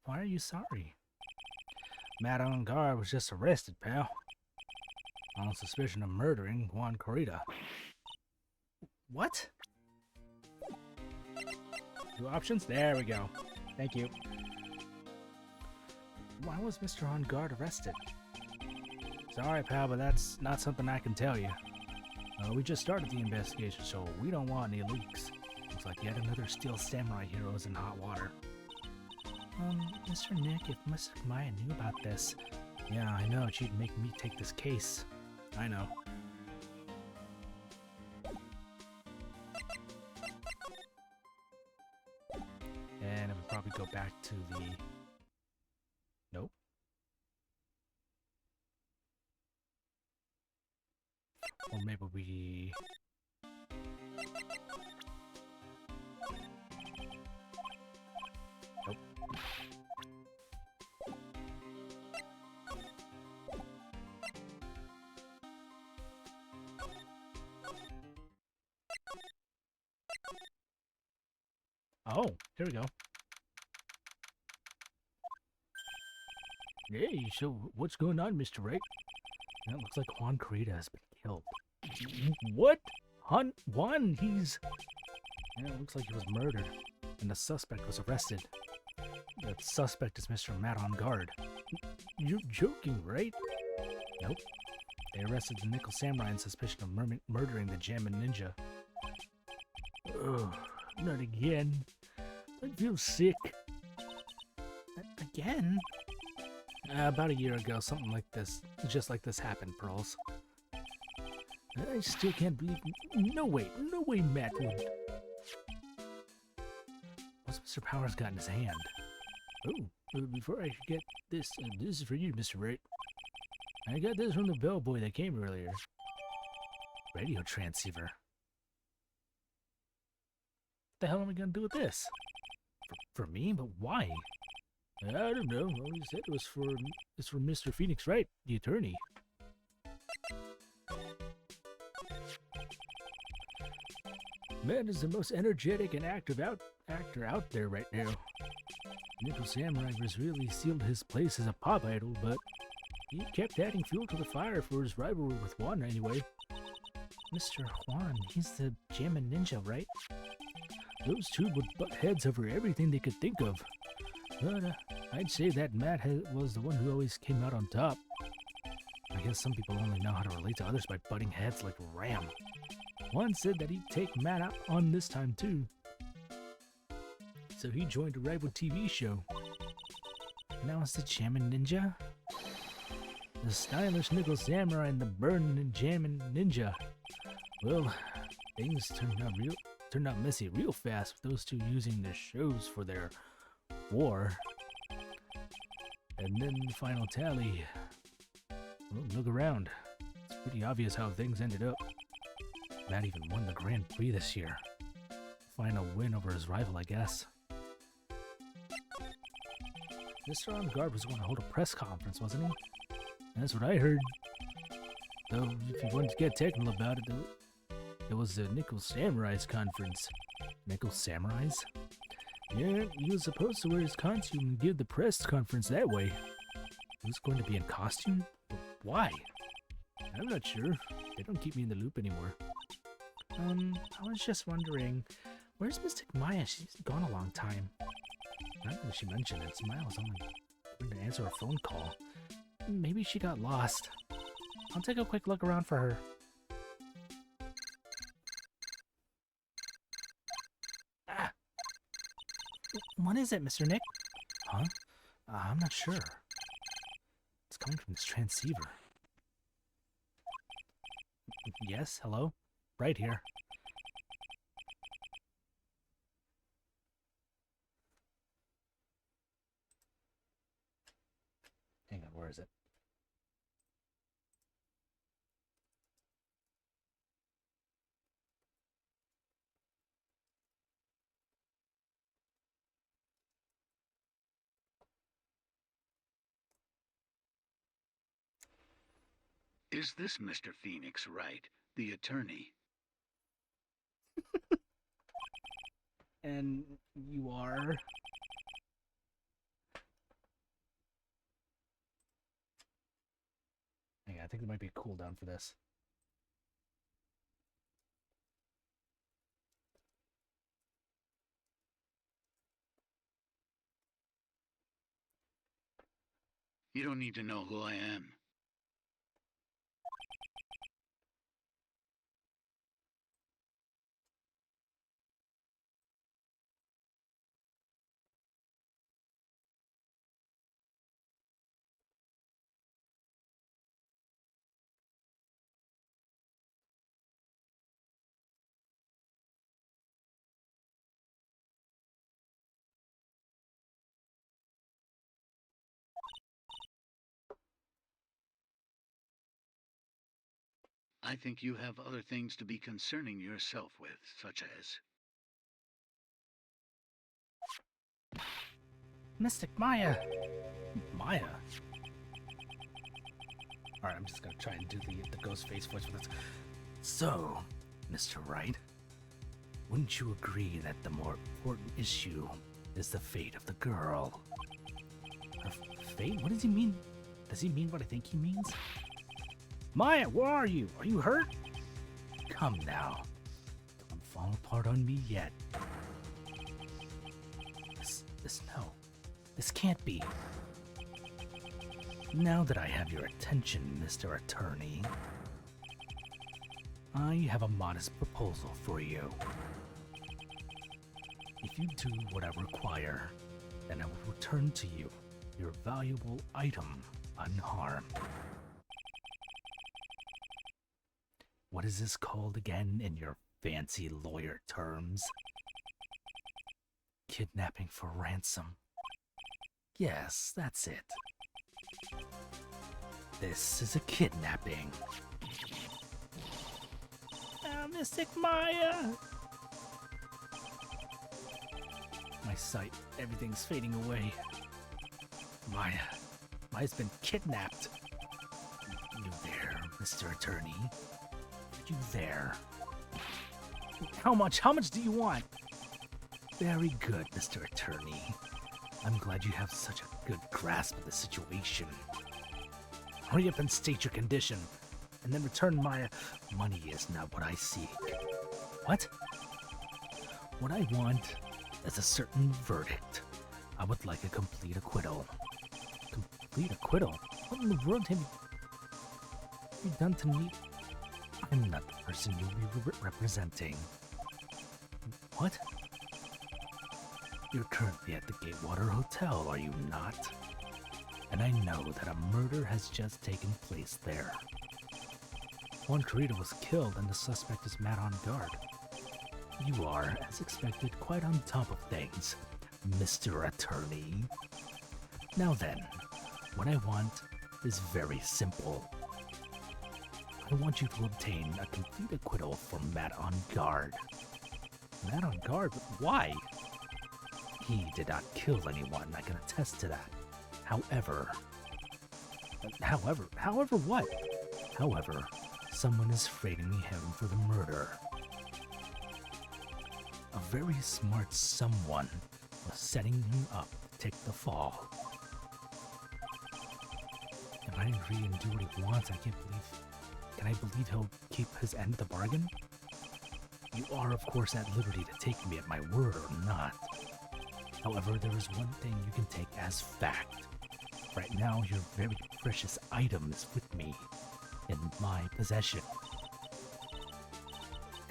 Why are you sorry? Matt on guard was just arrested, pal. On suspicion of murdering Juan Corrida. What? 2 options? There we go. Thank you. Why was Mr. On guard arrested? Sorry, pal, but that's not something I can tell you. We just started the investigation, so we don't want any leaks. Looks like yet another Steel Samurai hero is in hot water. Mr. Nick, if Miss Maya knew about this... Yeah, I know, she'd make me take this case. I know. And it would probably go back to the... Nope. Or maybe we... Nope. Oh, here we go. Hey, so what's going on, Mr. Wright? It looks like Juan Corrida has been killed. What? Juan, he's... Yeah, it looks like he was murdered, and the suspect was arrested. The suspect is Mr. Matt on guard. You're joking, right? Nope. They arrested the Nickel Samurai on suspicion of murdering the Gem and Ninja. Ugh, not again. I feel sick. Again? About a year ago, something like this, just like this happened, Pearls. I still can't believe... No way Matt would... What's Mr. Powers got in his hand? Oh, before I forget this, this is for you, Mr. Wright. I got this from the bellboy that came earlier. Radio transceiver. What the hell am I gonna do with this? For me? But why? I don't know. Well, he said it's for Mr. Phoenix Wright, the attorney. Man is the most energetic and active actor out there right now. Nickel Samurai has really sealed his place as a pop idol, but he kept adding fuel to the fire for his rivalry with Juan anyway. Mr. Juan, he's the Gem and Ninja, right? Those two would butt heads over everything they could think of. But I'd say that Matt was the one who always came out on top. I guess some people only know how to relate to others by butting heads like Ram. Juan said that he'd take Matt out on this time too. So he joined a rival TV show. Now it's the Jammin' Ninja? The stylish nickel samurai and the burning and jamming ninja. Well, things turned out messy real fast with those two using their shows for their war. And then the final tally. Well, look around. It's pretty obvious how things ended up. Matt even won the Grand Prix this year. Final win over his rival, I guess. Mr. On Guard was going to hold a press conference, wasn't he? That's what I heard. Though, if you want to get technical about it, it was the Nickel Samurai's conference. Nickel Samurais? Yeah, he was supposed to wear his costume and give the press conference that way. Who's going to be in costume? Why? I'm not sure. They don't keep me in the loop anymore. I was just wondering, where's Mystic Maya? She's gone a long time. Now that she mentioned it, Maya was only going to answer a phone call. Maybe she got lost. I'll take a quick look around for her. Ah! What is it, Mr. Nick? Huh? I'm not sure. It's coming from this transceiver. Yes, hello? Right here. Hang on, where is it? Is this Mr. Phoenix Wright, the attorney? And you are? Hang on, I think there might be a cooldown for this. You don't need to know who I am. I think you have other things to be concerning yourself with, such as... Mystic Maya! Maya? Alright, I'm just gonna try and do the ghost face voice for this. So, Mr. Wright, wouldn't you agree that the more important issue is the fate of the girl? Her fate? What does he mean? Does he mean what I think he means? Maya, where are you? Are you hurt? Come now. Don't fall apart on me yet. No. This can't be. Now that I have your attention, Mr. Attorney, I have a modest proposal for you. If you do what I require, then I will return to you your valuable item unharmed. What is this called again in your fancy lawyer terms? Kidnapping for ransom. Yes, that's it. This is a kidnapping. Mystic Maya! My sight, everything's fading away. Maya's been kidnapped. You there, Mr. Attorney? You there? How much do you want? Very good, Mr. Attorney. I'm glad you have such a good grasp of the situation. Hurry up and state your condition, and then return Maya. Money is not what I seek. What? What I want is a certain verdict. I would like a complete acquittal. Complete acquittal? What in the world have you done to me? I'm not the person you'll be representing. What? You're currently at the Gatewater Hotel, are you not? and I know that a murder has just taken place there. Juan Carita was killed and the suspect is mad on guard. You are, as expected, quite on top of things, Mr. Attorney. Now then, what I want is very simple. I want you to obtain a complete acquittal for Matt on guard. Matt on guard? But why? He did not kill anyone, I can attest to that. However what? However, someone is framing him for the murder. A very smart someone was setting him up to take the fall. If I agree and do what he wants, can I believe he'll keep his end of the bargain? You are, of course, at liberty to take me at my word or not. However, there is one thing you can take as fact. Right now, your very precious item is with me, in my possession.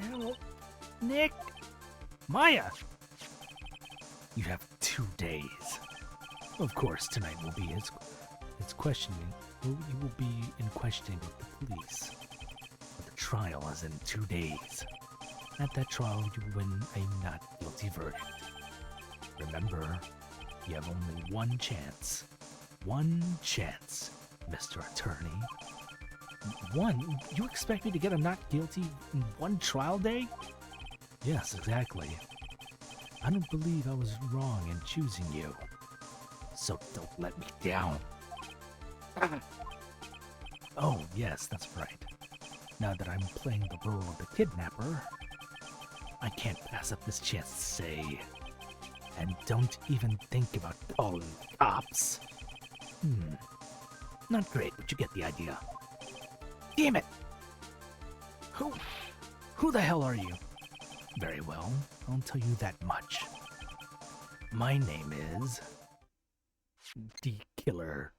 Ow. Nick! Maya! You have 2 days. Of course, tonight will be his questioning. You will be in questioning with the police. But the trial is in 2 days. At that trial, you win a not guilty verdict. Remember, you have only one chance. One chance, Mr. Attorney. One? You expect me to get a not guilty in one trial day? Yes, exactly. I don't believe I was wrong in choosing you. So don't let me down. Oh, yes, that's right. Now that I'm playing the role of the kidnapper, I can't pass up this chance to say, and don't even think about calling the cops. Not great, but you get the idea. Damn it! Who the hell are you? Very well, I'll tell you that much. My name is... The Killer.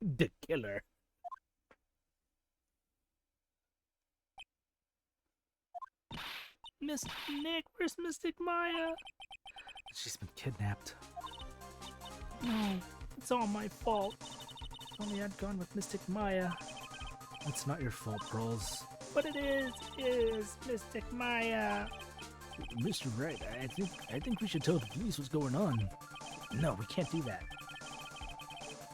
The Killer. Miss Nick, where's Mystic Maya? She's been kidnapped. No, it's all my fault. If only I'd gone with Mystic Maya. It's not your fault, Pearls. But it is Mystic Maya. Mr. Wright, I think we should tell the police what's going on. No, we can't do that.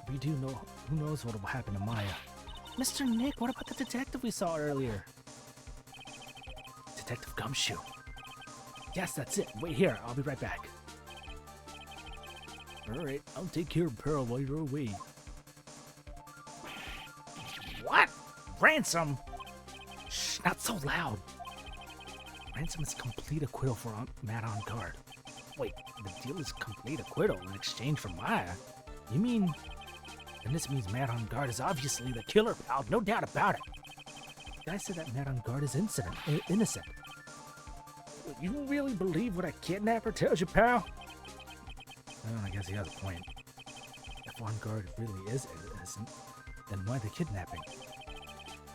If we do know, who knows what will happen to Maya. Mr. Nick, what about the detective we saw earlier? Detective Gumshoe. Yes, that's it. Wait here, I'll be right back. Alright, I'll take care of Pearl while you're away. What? Ransom? Shh, not so loud. Ransom is complete acquittal for Matt on guard. Wait, the deal is complete acquittal in exchange for Maya? You mean... And this means Matt on guard is obviously the killer, pal. No doubt about it. The guy said that Matt on guard is innocent. You really believe what a kidnapper tells you, pal? Well, I guess he has a point. If on guard really is innocent, then why the kidnapping?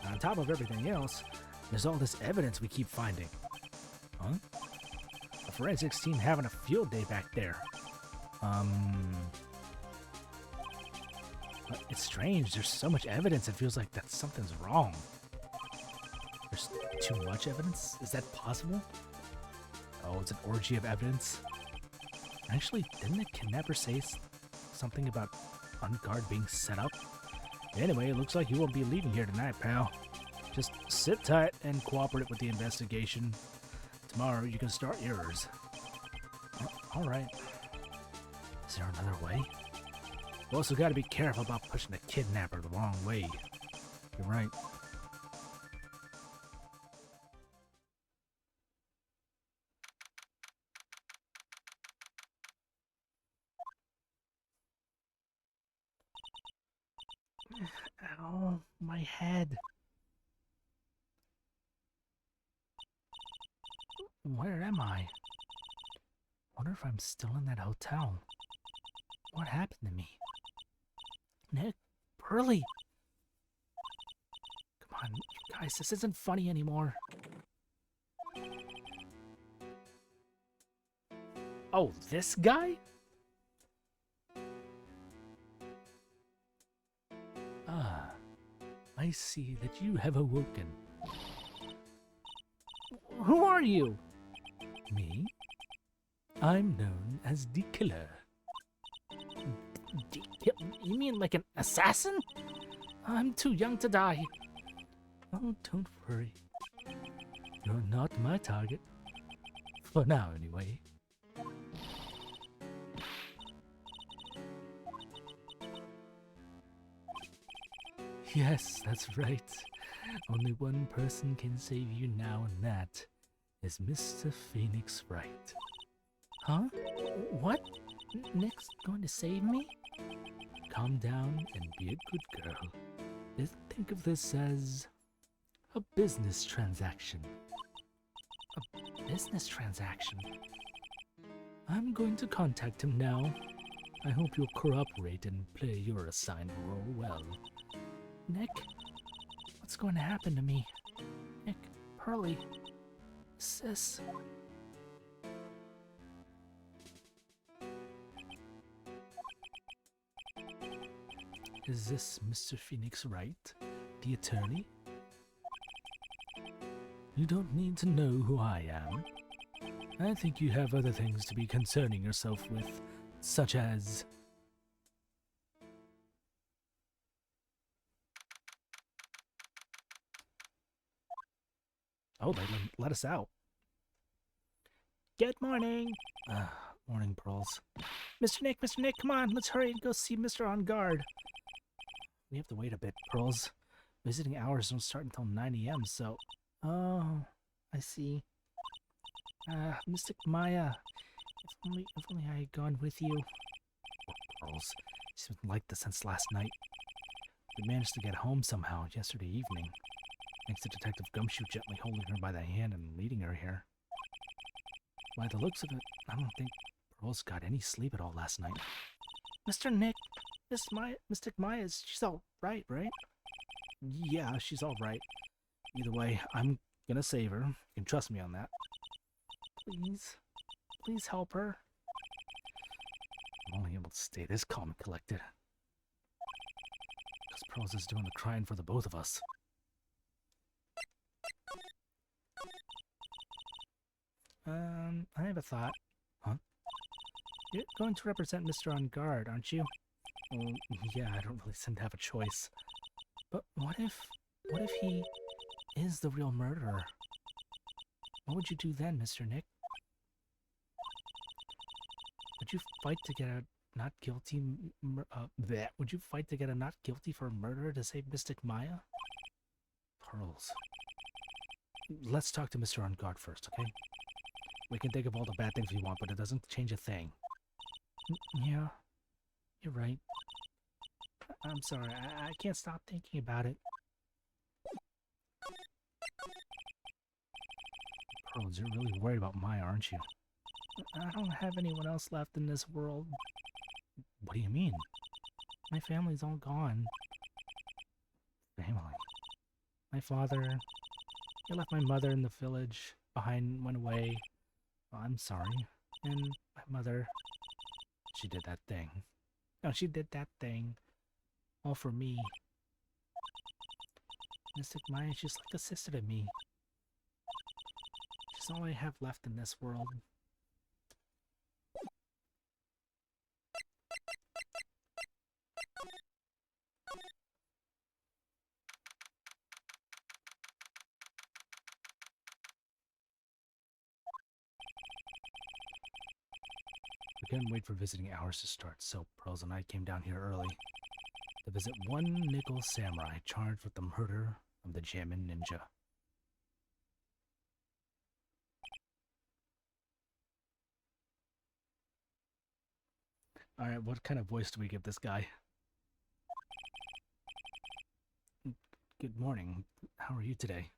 And on top of everything else, there's all this evidence we keep finding. Huh? The forensics team having a field day back there. But it's strange. There's so much evidence. It feels like that something's wrong. There's too much evidence? Is that possible? Oh, it's an orgy of evidence? Actually, didn't the kidnapper say something about on guard being set up? Anyway, it looks like you won't be leaving here tonight, pal. Just sit tight and cooperate with the investigation. Tomorrow you can start yours. Alright. Is there another way? You also gotta be careful about pushing the kidnapper the wrong way. You're right. Ow, my head. Where am I? Wonder if I'm still in that hotel. What happened to me? Nick? Pearly? Come on, you guys, this isn't funny anymore. Oh, this guy? I see that you have awoken. Who are you? Me? I'm known as the Killer. You mean like an assassin? I'm too young to die. Oh, don't worry. You're not my target. For now, anyway. Yes, that's right. Only one person can save you now, and that is Mr. Phoenix Wright. Huh? What? Nick's going to save me? Calm down and be a good girl. Just think of this as a business transaction. A business transaction? I'm going to contact him now. I hope you'll cooperate and play your assigned role well. Nick? What's going to happen to me? Nick, Pearly, Sis. Is this Mr. Phoenix Wright, the attorney? You don't need to know who I am. I think you have other things to be concerning yourself with, such as... Oh, they let us out. Good morning. Morning, Pearls. Mr. Nick, come on. Let's hurry and go see Mr. On Guard. We have to wait a bit, Pearls. Visiting hours don't start until 9 a.m., so... Oh, I see. Mystic Maya, if only I had gone with you. Pearls, she's been like this since last night. We managed to get home somehow yesterday evening, thanks to Detective Gumshoe gently holding her by the hand and leading her here. By the looks of it, I don't think Pearls got any sleep at all last night. Mr. Nick, Mystic Maya, she's all right? Yeah, she's all right. Either way, I'm gonna save her. You can trust me on that. Please help her. I'm only able to stay this calm and collected because Pearls is doing the crying for the both of us. I have a thought. Huh? You're going to represent Mr. On Guard, aren't you? Well, yeah, I don't really seem to have a choice. But what if he is the real murderer? What would you do then, Mr. Nick? Would you fight to get a not guilty? Would you fight to get a not guilty for murder to save Mystic Maya? Pearls. Let's talk to Mr. On Guard first, okay? We can think of all the bad things we want, but it doesn't change a thing. Yeah, you're right. I'm sorry, I can't stop thinking about it. Pearls, you're really worried about Maya, aren't you? I don't have anyone else left in this world. What do you mean? My family's all gone. Family? My father, he left my mother in the village behind, went away. Well, I'm sorry. And my mother, she did that thing. No, she did that thing. All for me. Mystic Maya, she's like a sister to me. She's all I have left in this world. We couldn't wait for visiting hours to start, so Pearls and I came down here early to visit one nickel samurai charged with the murder of the Jammin Ninja. Alright, what kind of voice do we give this guy? Good morning. How are you today?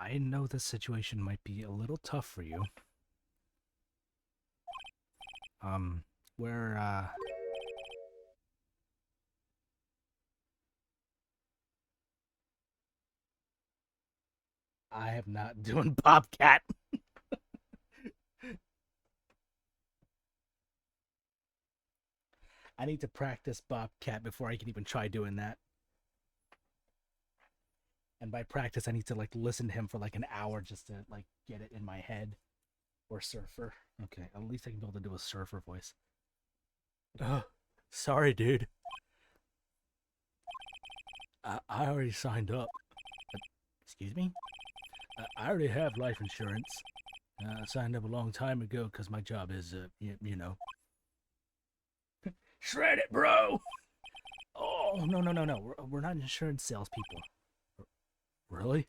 I know this situation might be a little tough for you. We're I am not doing Bobcat. I need to practice Bobcat before I can even try doing that. And by practice, I need to like listen to him for like an hour just to like get it in my head. Or Surfer. Okay, at least I can be able to do a Surfer voice. Sorry, dude. I already signed up. Excuse me? I already have life insurance. I signed up a long time ago because my job is, you know. Shred it, bro! Oh, no. We're not insurance salespeople. Really?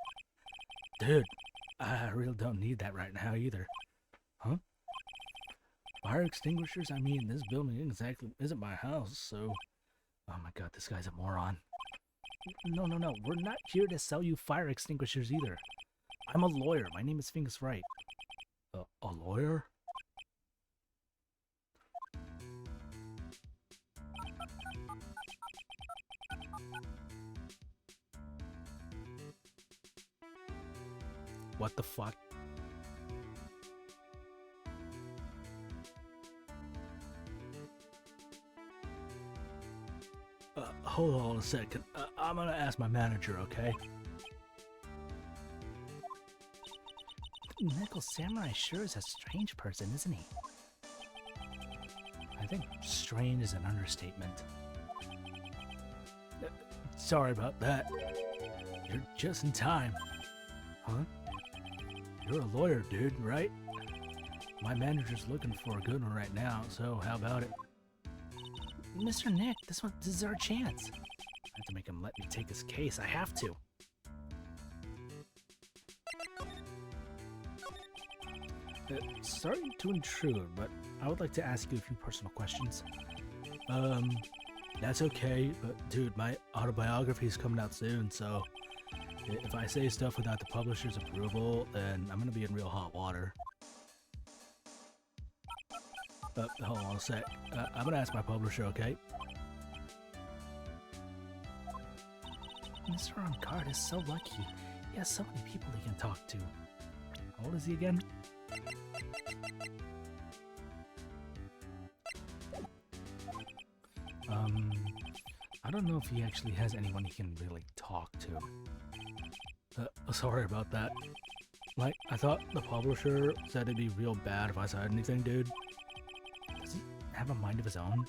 Dude, I really don't need that right now either. Huh? Fire extinguishers? I mean, this building exactly isn't my house, so... Oh my god, this guy's a moron. No. We're not here to sell you fire extinguishers either. I'm a lawyer. My name is Fingus Wright. A lawyer? What the fuck? Hold on a second. I'm gonna ask my manager, okay? Nickel Samurai sure is a strange person, isn't he? I think strange is an understatement. Sorry about that. You're just in time. Huh? You're a lawyer, dude, right? My manager's looking for a good one right now, so how about it? Mr. Nick, this is our chance. I have to make him let me take his case. I have to. Sorry to intrude, but I would like to ask you a few personal questions. That's okay, but dude, my autobiography is coming out soon, so if I say stuff without the publisher's approval, then I'm gonna be in real hot water. Hold on a sec. I'm gonna ask my publisher, okay? Mr. Ongard is so lucky. He has so many people he can talk to. How old is he again? I don't know if he actually has anyone he can really talk to. Sorry about that. Like, I thought the publisher said it'd be real bad if I said anything, dude. Does he have a mind of his own?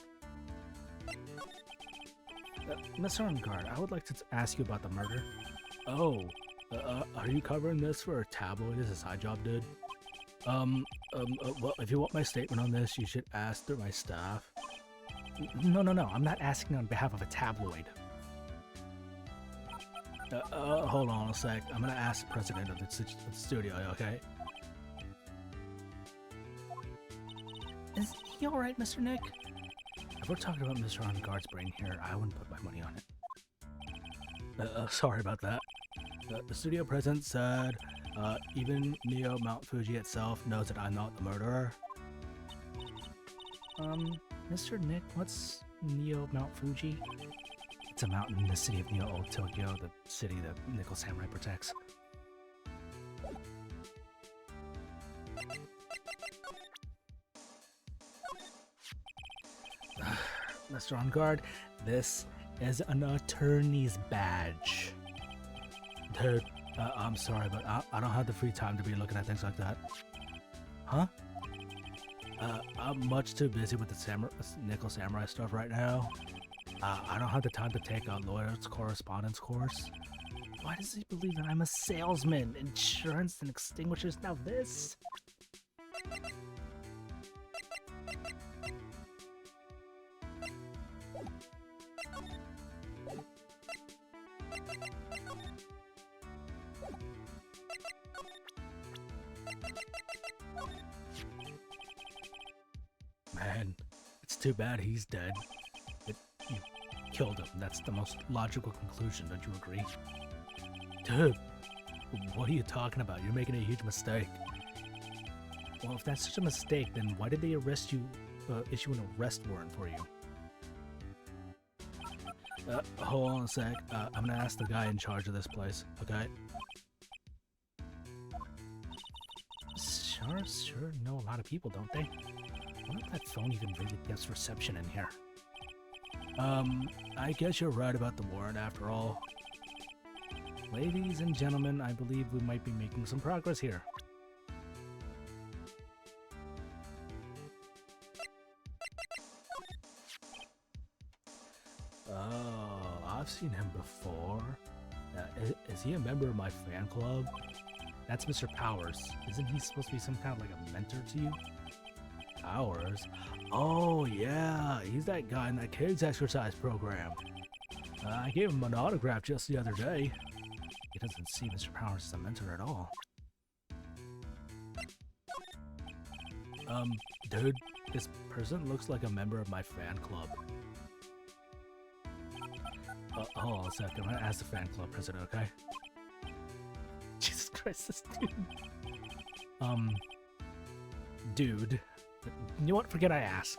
Mr. Ongard, I would like to ask you about the murder. Oh, are you covering this for a tabloid as a side job, dude? Well, if you want my statement on this, you should ask through my staff. No, I'm not asking on behalf of a tabloid. Hold on a sec. I'm gonna ask the president of the studio, okay? Is he alright, Mr. Nick? If we're talking about Mr. Ongard's brain here, I wouldn't put my money on it. Sorry about that. The studio president said, even Neo Mount Fuji itself knows that I'm not the murderer. Mr. Nick, what's Neo Mount Fuji? It's a mountain in the city of Neo Old Tokyo, the city the Nickel Samurai protects. Mr. Ongard, this is an attorney's badge. Dude, I'm sorry, but I don't have the free time to be looking at things like that. Huh? I'm much too busy with the Nickel Samurai stuff right now. I don't have the time to take a lawyer's correspondence course. Why does he believe that I'm a salesman? Insurance and extinguishers, now this? Man, it's too bad he's dead. You killed him. That's the most logical conclusion, don't you agree? Dude, what are you talking about? You're making a huge mistake. Well, if that's such a mistake, then why did they arrest you, issue an arrest warrant for you? Hold on a sec. I'm gonna ask the guy in charge of this place, okay? Stars sure know a lot of people, don't they? I wonder if that phone even really gets reception in here. I guess you're right about the warrant after all. Ladies and gentlemen, I believe we might be making some progress here. Oh, I've seen him before. Is he a member of my fan club? That's Mr. Powers. Isn't he supposed to be some kind of like a mentor to you? Powers? Oh, yeah, he's that guy in that kids exercise program. I gave him an autograph just the other day. He doesn't see Mr. Powers as a mentor at all. Dude, this person looks like a member of my fan club. Hold on a second, I'm gonna ask the fan club president, okay? Jesus Christ, this dude. Dude. You know what? Forget I asked.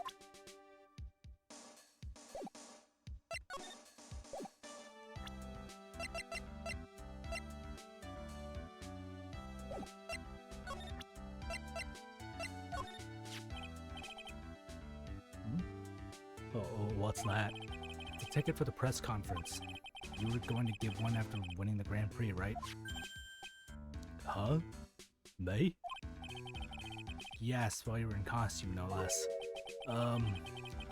Oh, what's that? It's a ticket for the press conference. You were going to give one after winning the Grand Prix, right? Huh? Me? Yes, while you were in costume, no less.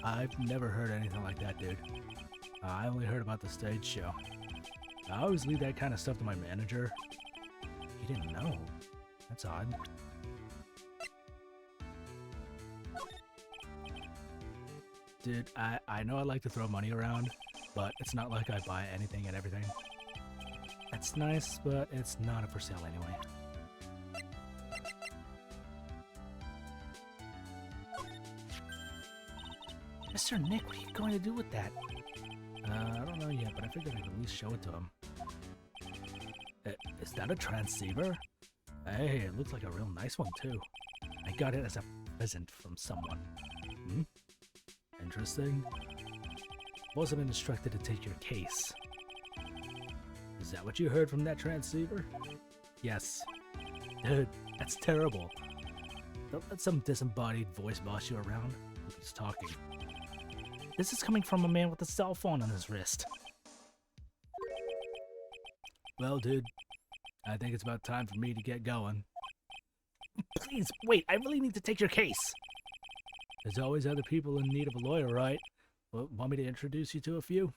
I've never heard anything like that, dude. I only heard about the stage show. I always leave that kind of stuff to my manager. You didn't know? That's odd. Dude, I know I like to throw money around, but it's not like I buy anything and everything. That's nice, but it's not up for sale anyway. Mr. Nick, what are you going to do with that? I don't know yet, but I figured I'd at least show it to him. Is that a transceiver? Hey, it looks like a real nice one, too. I got it as a present from someone. Hmm? Interesting. Wasn't instructed to take your case. Is that what you heard from that transceiver? Yes. Dude, that's terrible. Don't let some disembodied voice boss you around. Look who's talking. This is coming from a man with a cell phone on his wrist. Well, dude, I think it's about time for me to get going. Please, wait, I really need to take your case. There's always other people in need of a lawyer, right? Well, want me to introduce you to a few?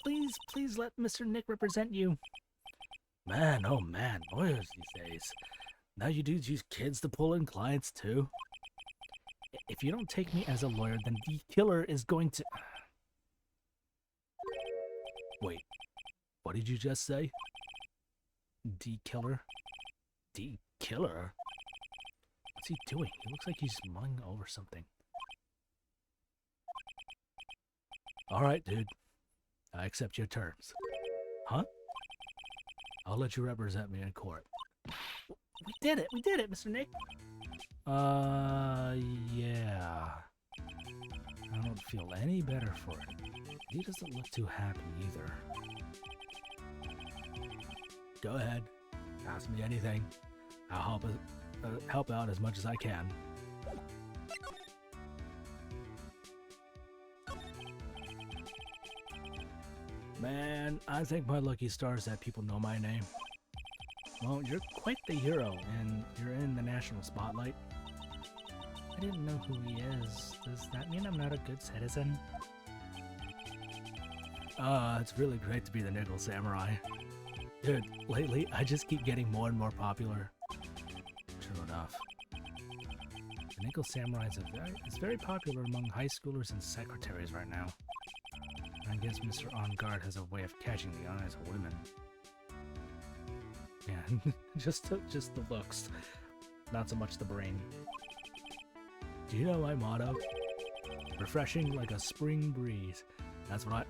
Please let Mr. Nick represent you. Man, oh man, lawyers these days. Now you dudes use kids to pull in clients too? If you don't take me as a lawyer, then the killer is going to... Wait, what did you just say? D-killer? D-killer? What's he doing? He looks like he's mulling over something. Alright, dude. I accept your terms. Huh? I'll let you represent me in court. We did it, Mr. Nick. Yeah. I don't feel any better for it. He doesn't look too happy either. Go ahead. Ask me anything. I'll help out as much as I can. Man, I think my lucky stars that people know my name. Well, you're quite the hero, and you're in the national spotlight. I didn't know who he is. Does that mean I'm not a good citizen? It's really great to be the Nickel Samurai. Dude, lately I just keep getting more and more popular. True enough. The Nickel Samurai is very popular among high schoolers and secretaries right now. I guess Mr. On Guard has a way of catching the eyes of women. Yeah, just the looks, not so much the brain. Do you know my motto? Refreshing like a spring breeze. That's what I...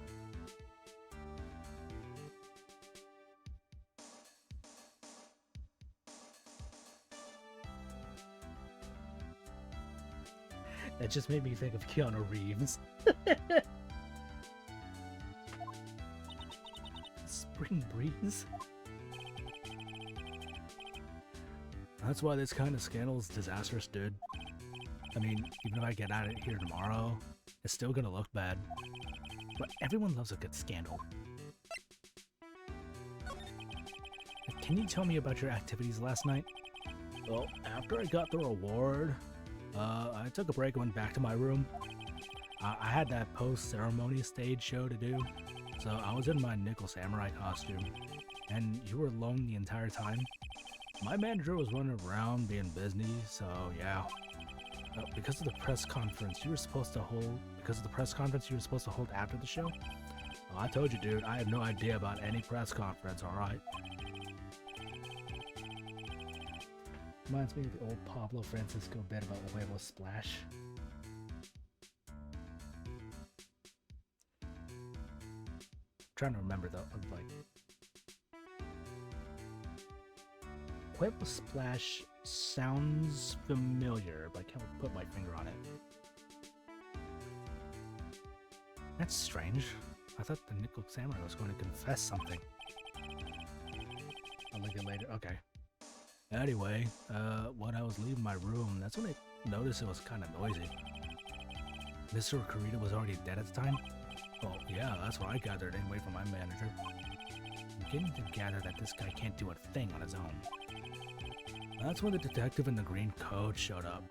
That just made me think of Keanu Reeves. Spring breeze? That's why this kind of scandal is disastrous, dude. I mean, even if I get at it here tomorrow, it's still gonna look bad. But everyone loves a good scandal. Can you tell me about your activities last night? Well, after I got the reward, I took a break and went back to my room. I had that post-ceremony stage show to do, so I was in my Nickel Samurai costume. And you were alone the entire time? My manager was running around being busy, so yeah. Because of the press conference you were supposed to hold after the show? Well, I told you, dude, I have no idea about any press conference, alright? Reminds me of the old Pablo Francisco bit about Huevo Splash. Trying to remember though, like Huevo Splash sounds familiar, but I can't put my finger on it. That's strange. I thought the Nickel Samurai was going to confess something. I'll look at it later. Okay. Anyway, when I was leaving my room, that's when I noticed it was kind of noisy. Mr. Kurita was already dead at the time? Well, yeah, that's what I gathered anyway from my manager. I'm getting to gather that this guy can't do a thing on his own. That's when the detective in the green coat showed up.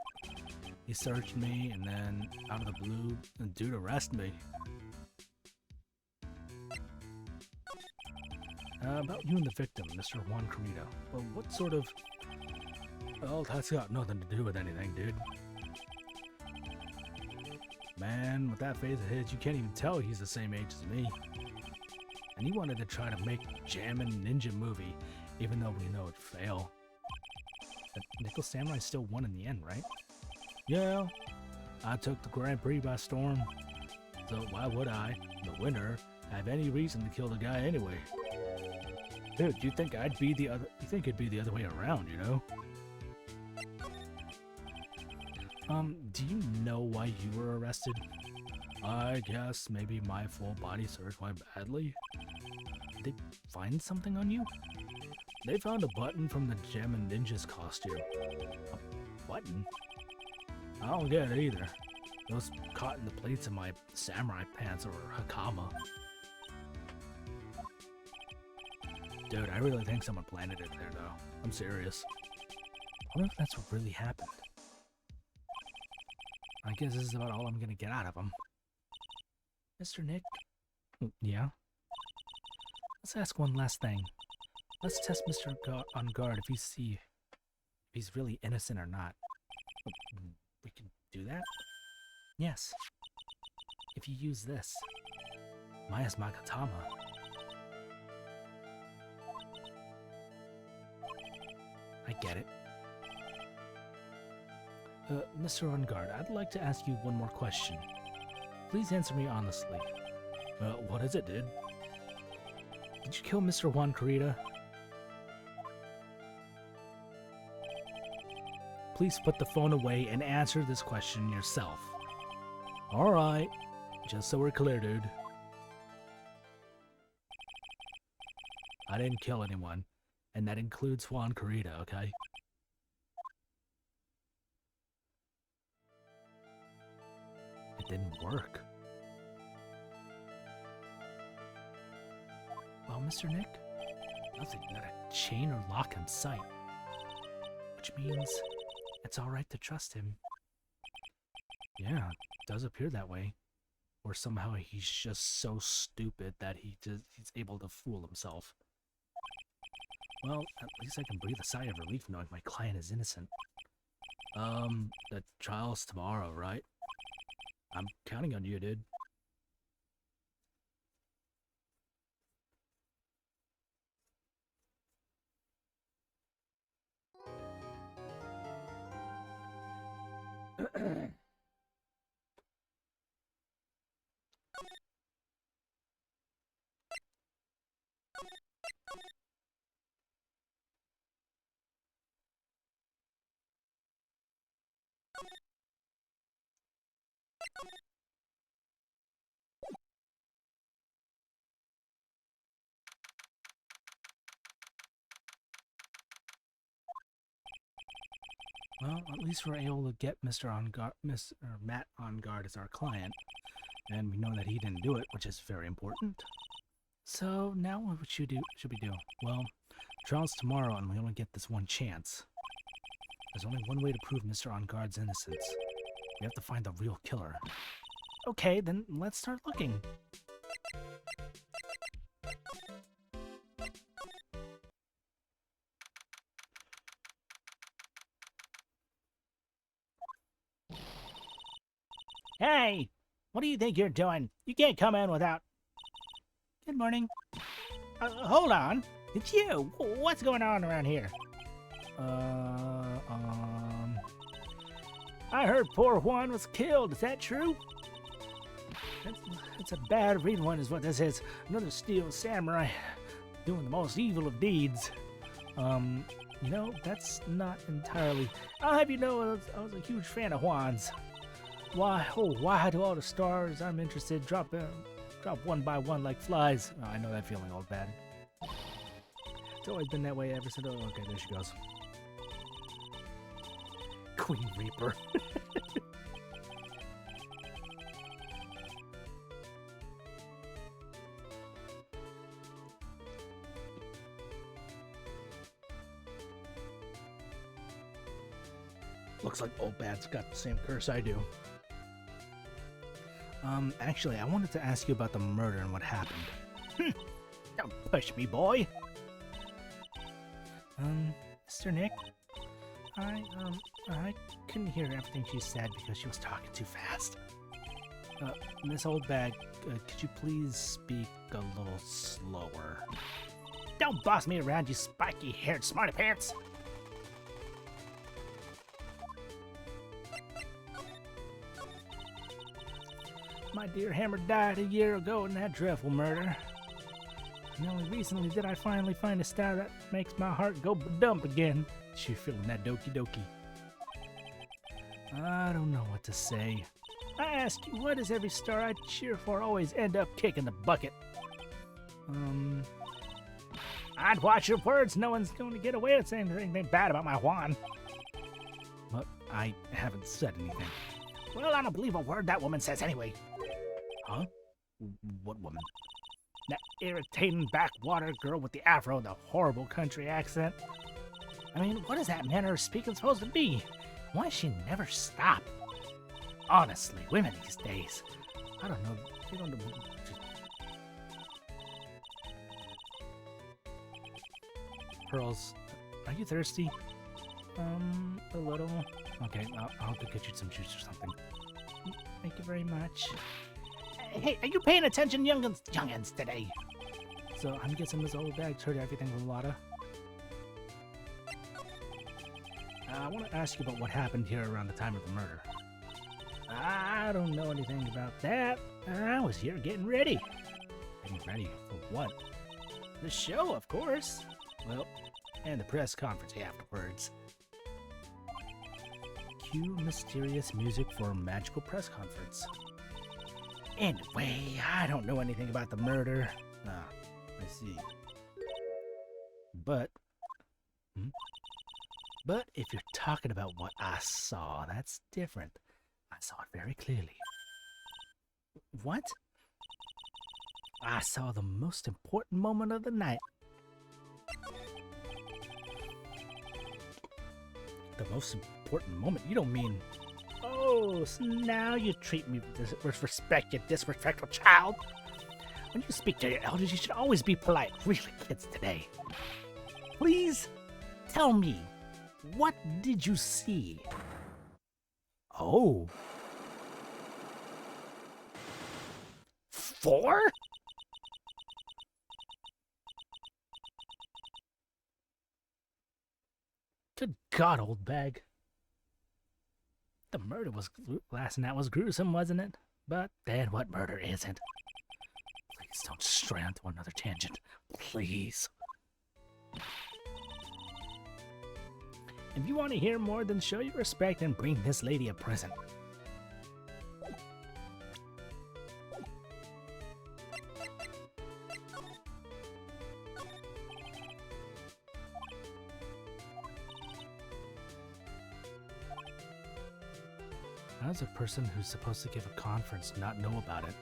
He searched me, and then, out of the blue, the dude arrested me. About you and the victim, Mr. Juan Corrido. Well, what sort of... Well, that's got nothing to do with anything, dude. Man, with that face of his, you can't even tell he's the same age as me. And he wanted to try to make Jammin' Ninja movie, even though we know it'd fail. The Nickel Samurai still won in the end, right? Yeah, I took the Grand Prix by storm. So why would I, the winner, have any reason to kill the guy anyway? Dude, you think it'd be the other way around, you know? Do you know why you were arrested? I guess maybe my full body search went badly. Did they find something on you? They found a button from the Jammin' Ninja's costume. A button? I don't get it either. It was caught in the plates of my samurai pants or hakama. Dude, I really think someone planted it there, though. I'm serious. I wonder if that's what really happened. I guess this is about all I'm gonna get out of him. Mr. Nick? Yeah? Let's ask one last thing. Let's test Mr. on guard if he's really innocent or not. We can do that? Yes. If you use this. Maya's Magatama. I get it. Mr. On Guard, I'd like to ask you one more question. Please answer me honestly. What is it, dude? Did you kill Mr. Juan Corrida? Please put the phone away and answer this question yourself. Alright. Just so we're clear, dude. I didn't kill anyone, and that includes Juan Corrida, okay? It didn't work. Well, Mr. Nick, nothing, not a chain or lock in sight. Which means it's alright to trust him. Yeah, it does appear that way. Or somehow he's just so stupid that he's able to fool himself. Well, at least I can breathe a sigh of relief knowing my client is innocent. The trial's tomorrow, right? I'm counting on you, dude. Well, at least we're able to get Matt on guard as our client, and we know that he didn't do it, which is very important. So now what should we do? Well, trial's tomorrow, and we only get this one chance. There's only one way to prove Mr. On Guard's innocence. We have to find the real killer. Okay, then let's start looking. Hey! What do you think you're doing? You can't come in without... Good morning. Hold on. It's you. What's going on around here? I heard poor Juan was killed. Is that true? It's a bad read one is what this is. Another steel samurai doing the most evil of deeds. You know, that's not entirely... I'll have you know I was a huge fan of Juan's. Why do all the stars I'm interested drop one by one like flies? Oh, I know that feeling, old bad. It's always been that way ever since... Oh, okay, there she goes. Queen Reaper. Looks like old bad's got the same curse I do. Actually, I wanted to ask you about the murder and what happened. Don't push me, boy. Mr. Nick? I couldn't hear everything she said because she was talking too fast. Miss Oldbag, could you please speak a little slower? Don't boss me around, you spiky-haired smarty pants! My dear Hammer died a year ago in that dreadful murder. And only recently did I finally find a star that makes my heart go ba-dump again. She feeling that doki doki. I don't know what to say. I ask you, why does every star I cheer for always end up kicking the bucket? I'd watch your words. No one's going to get away with saying anything bad about my Juan. But I haven't said anything. Well, I don't believe a word that woman says anyway. Huh? What woman? That irritating backwater girl with the afro and the horrible country accent. I mean, what is that manner of speaking supposed to be? Why does she never stop? Honestly, women these days. I don't know. They don't know. Pearls, are you thirsty? A little. Okay, I'll go get you some juice or something. Thank you very much. Hey, are you paying attention, youngins today? So I'm guessing this old bag heard everything from Lotta. I want to ask you about what happened here around the time of the murder. I don't know anything about that. I was here getting ready. Getting ready for what? The show, of course. Well, and the press conference afterwards. Cue mysterious music for a magical press conference. Anyway, I don't know anything about the murder. Ah, I see. But if you're talking about what I saw, that's different. I saw it very clearly. What? I saw the most important moment of the night. The most important moment? You don't mean... Oh, so now you treat me with respect, you disrespectful child. When you speak to your elders, you should always be polite. Really, kids today. Please, tell me, what did you see? Oh. 4? Good God, old bag. The murder was last night was gruesome, wasn't it? But then what murder isn't? Please don't stray onto another tangent. Please. If you want to hear more, then show your respect and bring this lady a present. How does a person who's supposed to give a conference not know about it?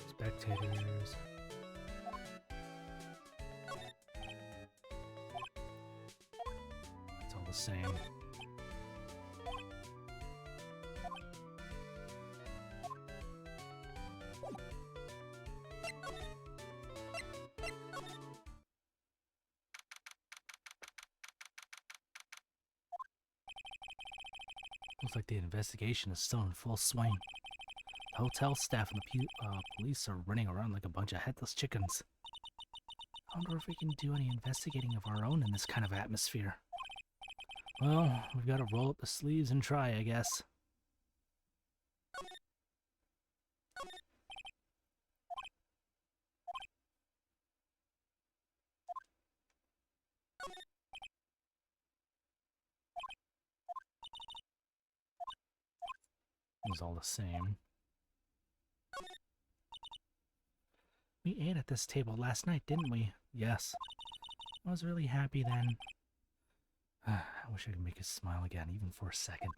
Spectators. It's all the same. Looks like the investigation is still in full swing. The hotel staff and the police are running around like a bunch of headless chickens. I wonder if we can do any investigating of our own in this kind of atmosphere. Well, we've got to roll up the sleeves and try, I guess. It's all the same. We ate at this table last night, didn't we? Yes. I was really happy then. I wish I could make you smile again, even for a second.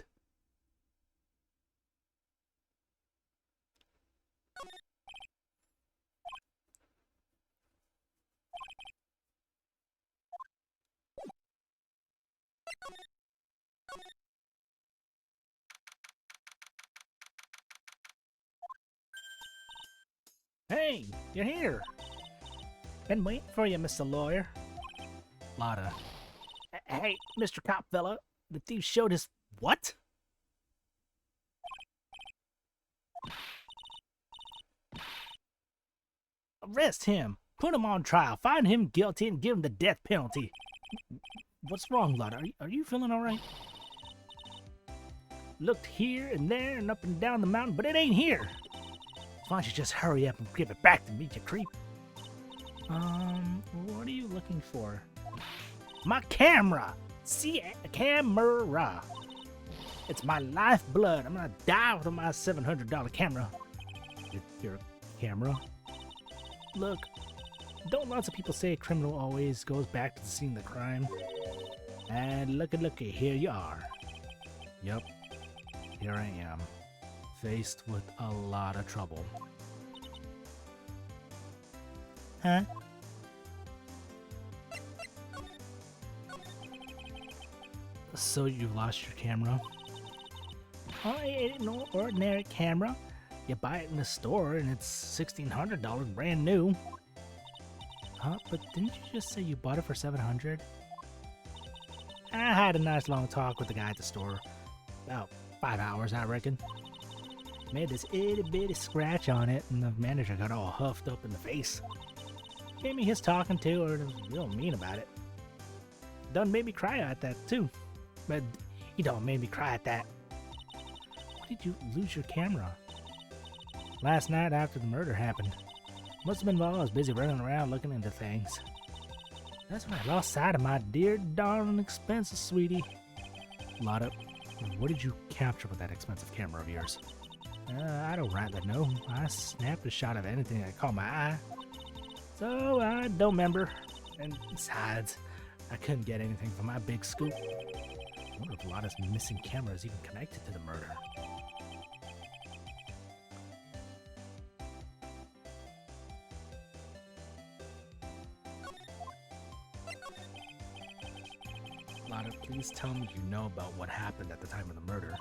Hey, you're here. Been waiting for you, Mr. Lawyer. Lotta. Hey, Mr. Cop fella, the thief showed his what? Arrest him. Put him on trial. Find him guilty and give him the death penalty. What's wrong, Lotta? Are you feeling all right? Looked here and there and up and down the mountain, but it ain't here. Why don't you just hurry up and give it back to me, you creep? What are you looking for? My camera! See, a camera! It's my lifeblood. I'm gonna die with my $700 camera. Your camera? Look, don't lots of people say a criminal always goes back to the scene of the crime? And looky, here you are. Yep, here I am. Faced with a lot of trouble. Huh? So you lost your camera? Oh, it ain't no ordinary camera. You buy it in the store and it's $1,600 brand new. Huh? But didn't you just say you bought it for $700? I had a nice long talk with the guy at the store. About 5 hours, I reckon. Made this itty bitty scratch on it, and the manager got all huffed up in the face. Gave me his talking to, or was real mean about it. Done made me cry at that too, but he don't made me cry at that. Why did you lose your camera? Last night after the murder happened. Must have been while I was busy running around looking into things. That's when I lost sight of my dear darling expensive sweetie. Lotta, what did you capture with that expensive camera of yours? I don't rightly know. I snapped a shot of anything that caught my eye. So I don't remember. And besides, I couldn't get anything from my big scoop. I wonder if Lotta's missing camera is even connected to the murder. Lotta, please tell me you know about what happened at the time of the murder.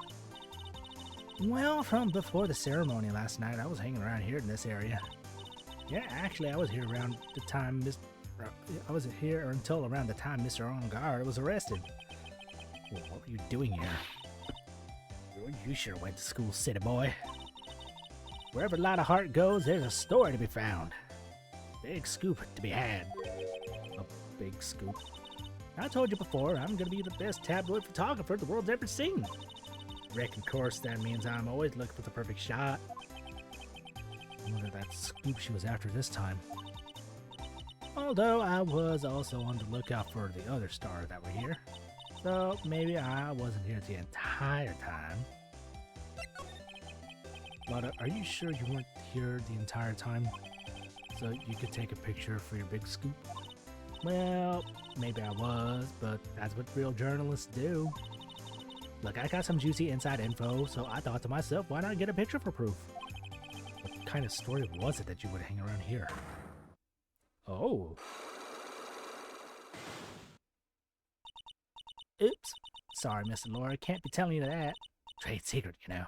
Well, from before the ceremony last night, I was hanging around here in this area. Yeah, actually, I was here around the time I was here until around the time Mr. On-Guard was arrested. Well, what were you doing here? You sure went to school, city boy. Wherever Lotta Hart goes, there's a story to be found. Big scoop to be had. A big scoop. I told you before, I'm gonna be the best tabloid photographer the world's ever seen. Reckon, of course, that means I'm always looking for the perfect shot. I wonder that scoop she was after this time. Although I was also on the lookout for the other stars that were here. So maybe I wasn't here the entire time. Lotta, are you sure you weren't here the entire time? So you could take a picture for your big scoop? Well, maybe I was, but that's what real journalists do. Look, I got some juicy inside info, so I thought to myself, why not get a picture for proof? What kind of story was it that you would hang around here? Oh. Oops. Sorry, Mr. Laura, can't be telling you that. Trade secret, you know.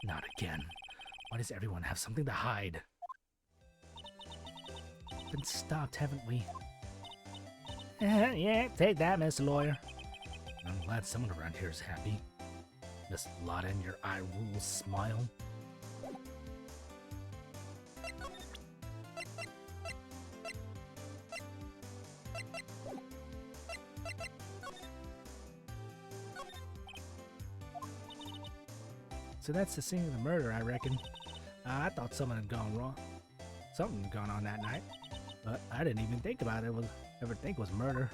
Not again. Why does everyone have something to hide? Been stopped, haven't we? Yeah, take that, Mr. Lawyer. I'm glad someone around here is happy. Miss Lotta and your eye rule smile. So that's the scene of the murder, I reckon. I thought someone had gone wrong. Something had gone on that night. But I didn't even think about it. Ever think was murder.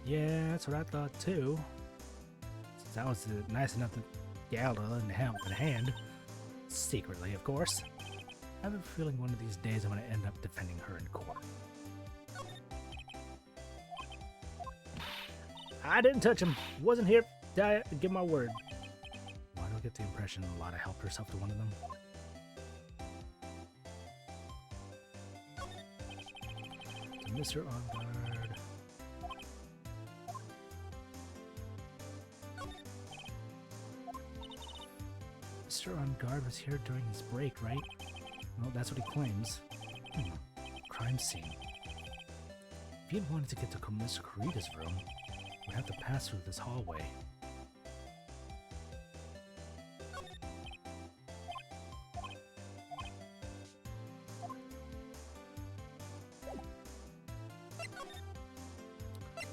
Yeah, that's what I thought too. Since I was nice enough to gal to lend a help in hand. Secretly, of course. I have a feeling one of these days I'm going to end up defending her in court. I didn't touch him. Wasn't here to give my word. Why do I get the impression Lotta helped herself to one of them? To Mr. On Guard. Mr. On Guard was here during his break, right? Well, that's what he claims. Crime scene. If he had wanted to get to Mr. Kurita's room, we'd have to pass through this hallway.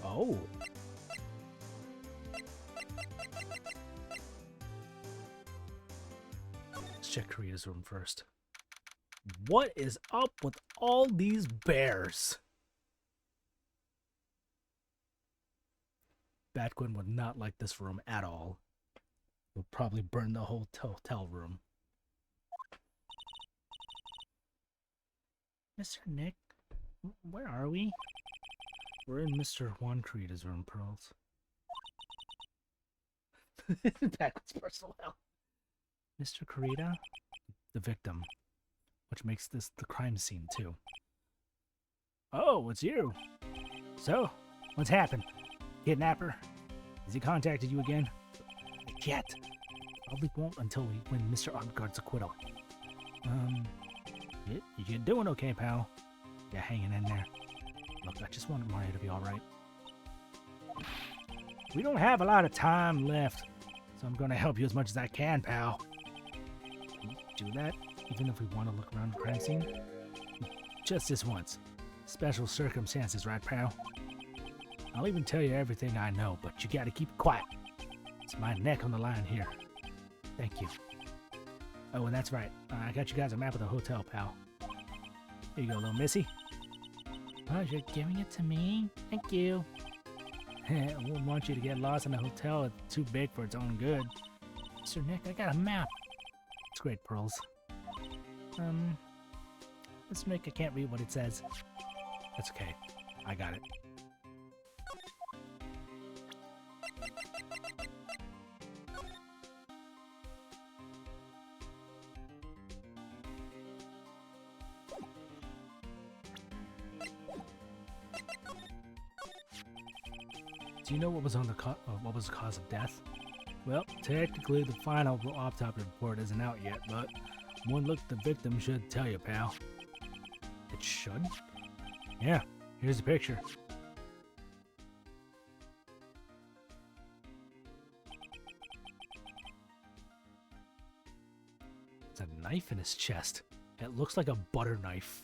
Oh! Let's check Kurita's room first. What is up with all these bears? Batquin would not like this room at all. He'll probably burn the whole hotel room. Mr. Nick, where are we? We're in Mr. Juan Kurita's room, Pearls. Batquin's personal hell. Mr. Kurita, the victim, which makes this the crime scene too. Oh, it's you. So, what's happened? Kidnapper? Has he contacted you again? Not yet. Probably won't until we win Mr. Onguard's acquittal. You're doing okay, pal. You're hanging in there. Look, I just wanted Mario to be alright. We don't have a lot of time left, so I'm gonna help you as much as I can, pal. Can you do that, even if we want to look around the crime scene? Just this once. Special circumstances, right, pal? I'll even tell you everything I know, but you gotta keep it quiet. It's my neck on the line here. Thank you. Oh, and that's right. I got you guys a map of the hotel, pal. Here you go, little missy. Oh, you're giving it to me? Thank you. I wouldn't want you to get lost in a hotel. It's too big for its own good. Sir Nick, I got a map. It's great, Pearls. Mr. Nick, I can't read what it says. That's okay. I got it. Do you know what was on the what was the cause of death? Well, technically the final autopsy report isn't out yet, but one look at the victim should tell you, pal. It should? Yeah, here's the picture. It's a knife in his chest. It looks like a butter knife.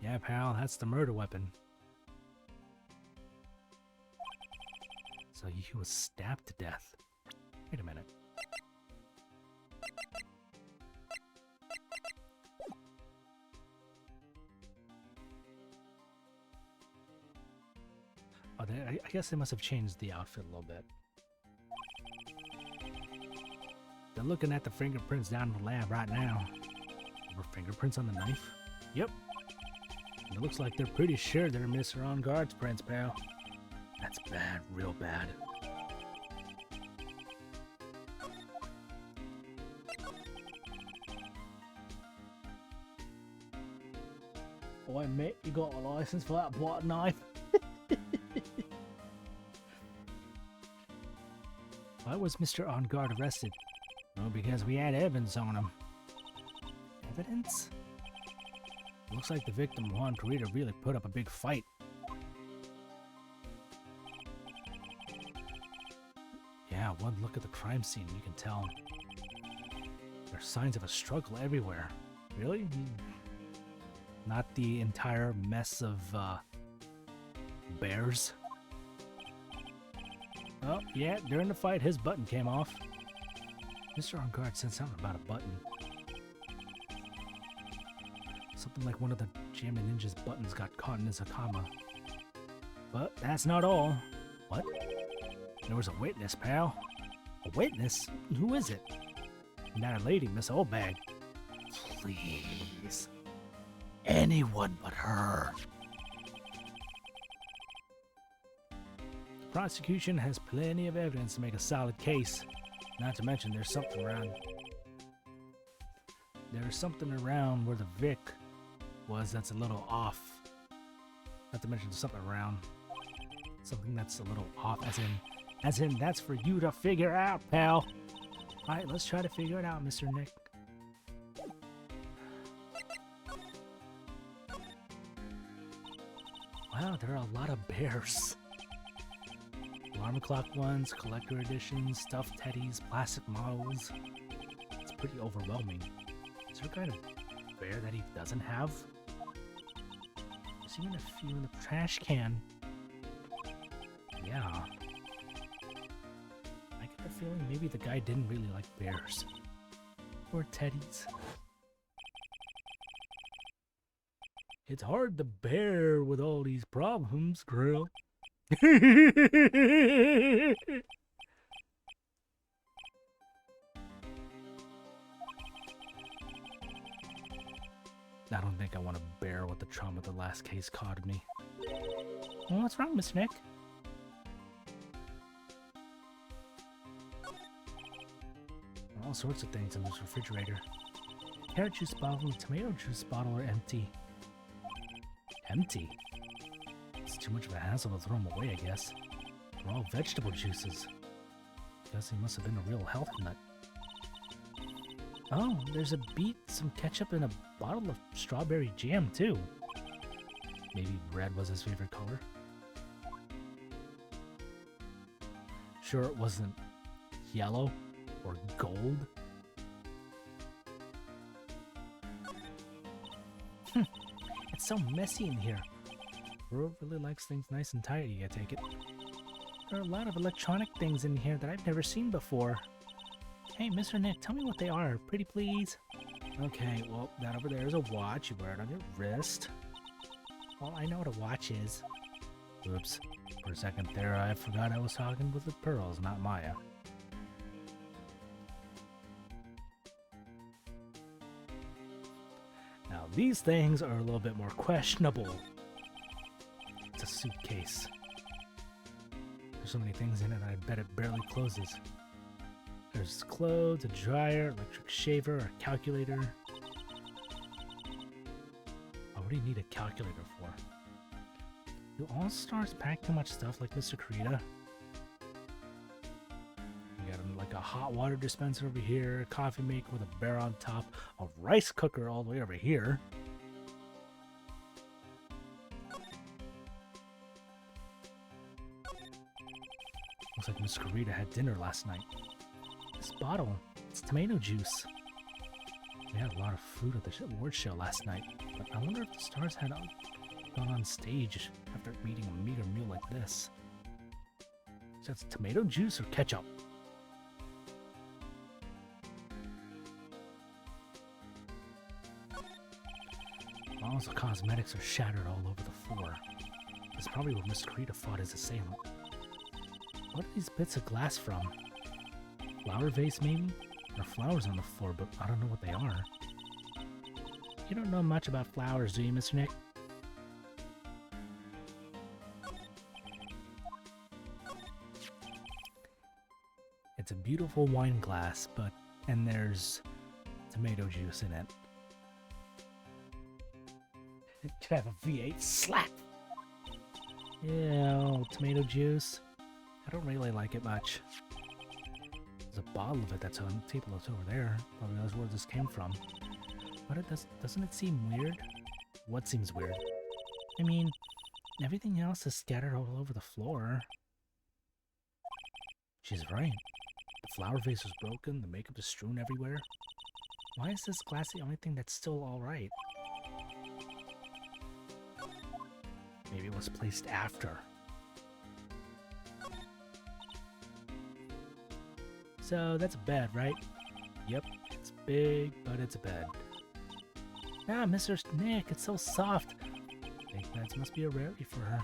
Yeah, pal, that's the murder weapon. So he was stabbed to death. Wait a minute. Oh, I guess they must have changed the outfit a little bit. They're looking at the fingerprints down in the lab right now. There were fingerprints on the knife? Yep. And it looks like they're pretty sure they're Mr. On Guard's prints, pal. That's bad, real bad. Boy, mate, you got a license for that butter knife? Why was Mr. On Guard arrested? Well, because we had evidence on him. Evidence? Looks like the victim, Juan Carita, really put up a big fight. Yeah, one look at the crime scene, you can tell. There's signs of a struggle everywhere. Really? Not the entire mess of, bears? Oh, yeah, during the fight, his button came off. Mr. On Guard said something about a button. Something like one of the Jam and Ninja's buttons got caught in his Akama. But that's not all. What? There was a witness, pal. A witness? Who is it? That lady, Miss Oldbag. Please. Anyone but her. The prosecution has plenty of evidence to make a solid case. Not to mention there's something around. There's something around where the Vic was that's a little off. Not to mention there's something around. Something that's a little off, as in that's for you to figure out, pal. Alright, let's try to figure it out, Mr. Nick. Wow, there are a lot of bears. Alarm clock ones, collector editions, stuffed teddies, plastic models. It's pretty overwhelming. Is there a kind of bear that he doesn't have? There's even a few in the trash can. Yeah. I get a feeling maybe the guy didn't really like bears. Or teddies. It's hard to bear with all these problems, Grill. I don't think I want to bear what the trauma of the last case caused me. Well, what's wrong, Mr. Nick? All sorts of things in this refrigerator. Carrot juice bottle and tomato juice bottle are empty. Empty? It's too much of a hassle to throw them away, I guess. They're all vegetable juices. Guess he must have been a real health nut. Oh, there's a beet, some ketchup, and a bottle of strawberry jam, too. Maybe red was his favorite color. Sure it wasn't yellow or gold? It's so messy in here. Bro really likes things nice and tidy, I take it. There are a lot of electronic things in here that I've never seen before. Hey, Mr. Nick, tell me what they are, pretty please. Okay, well, that over there is a watch. You wear it on your wrist. Well, I know what a watch is. Oops. For a second there, I forgot I was talking with the Pearls, not Maya. Now, these things are a little bit more questionable. It's a suitcase. There's so many things in it, I bet it barely closes. There's clothes, a dryer, electric shaver, a calculator. Oh, what do you need a calculator for? Do all stars pack too much stuff like Mr. Carita? You got like a hot water dispenser over here, a coffee maker with a bear on top, a rice cooker all the way over here. Looks like Miss Carita had dinner last night. This bottle, it's tomato juice. We had a lot of food at the award show last night, but I wonder if the stars had gone on stage after eating a meager meal like this. So it's tomato juice or ketchup? All the cosmetics are shattered all over the floor. That's probably where Miss Carita fought his assailant. What are these bits of glass from? Flower vase, maybe? There are flowers on the floor, but I don't know what they are. You don't know much about flowers, do you, Mr. Nick? It's a beautiful wine glass, and there's tomato juice in it. It could have a V8 slap! Yeah, tomato juice. I don't really like it much. There's a bottle of it that's on the table that's over there. Probably knows where this came from. But doesn't it seem weird? What seems weird? I mean, everything else is scattered all over the floor. She's right. The flower vase is broken, the makeup is strewn everywhere. Why is this glass the only thing that's still alright? Maybe it was placed after. So that's a bed, right? Yep, it's big, but it's a bed. Ah, Mr. Nick, it's so soft. Big beds must be a rarity for her.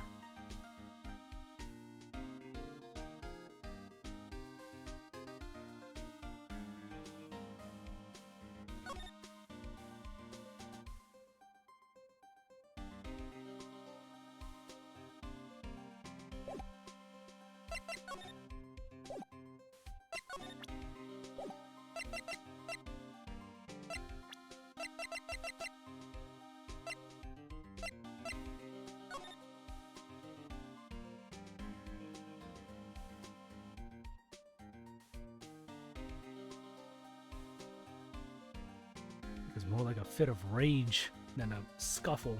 It's more like a fit of rage than a scuffle.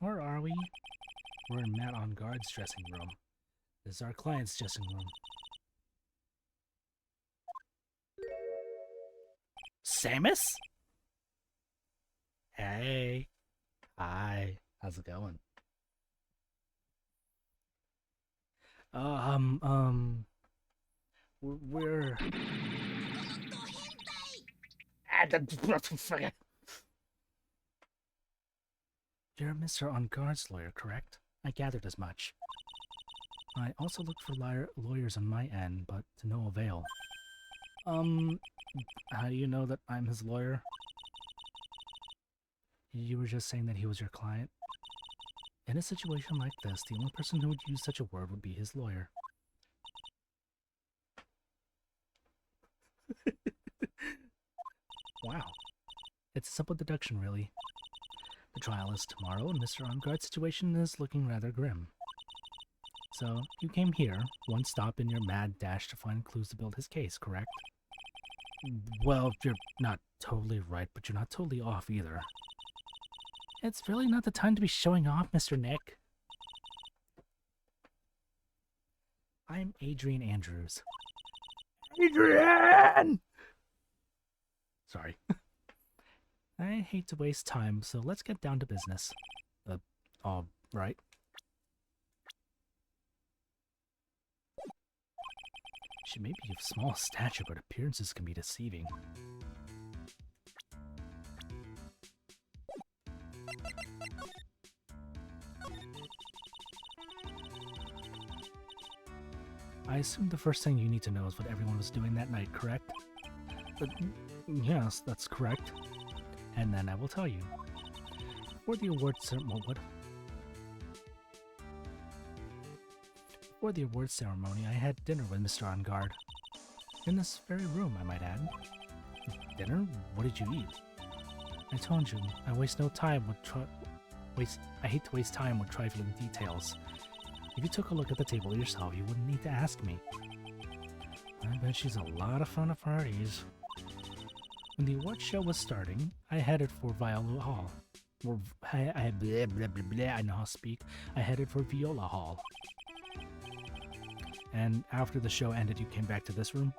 Where are we? We're in Matt on Guard's dressing room. This is our client's dressing room. Samus? Hey. Hi. How's it going? We're... You're Mr. On Guard's lawyer, correct? I gathered as much. I also looked for lawyers on my end, but to no avail. How do you know that I'm his lawyer? You were just saying that he was your client? In a situation like this, the only person who would use such a word would be his lawyer. Wow. It's a simple deduction, really. The trial is tomorrow, and Mr. On Guard's situation is looking rather grim. So, you came here, one stop in your mad dash to find clues to build his case, correct? Well, you're not totally right, but you're not totally off either. It's really not the time to be showing off, Mr. Nick. I'm Adrian Andrews. Adrian! Sorry. I hate to waste time, so let's get down to business. All right. She may be of small stature, but appearances can be deceiving. I assume the first thing you need to know is what everyone was doing that night, correct? Yes, that's correct. And then I will tell you. Before the award ceremony, I had dinner with Mr. On Guard. In this very room, I might add. Dinner? What did you eat? I told you, I waste no time with I hate to waste time with trifling details. If you took a look at the table yourself, you wouldn't need to ask me. I bet she's a lot of fun at parties. When the award show was starting, I headed for Viola Hall. I know how to speak. I headed for Viola Hall. And after the show ended, you came back to this room?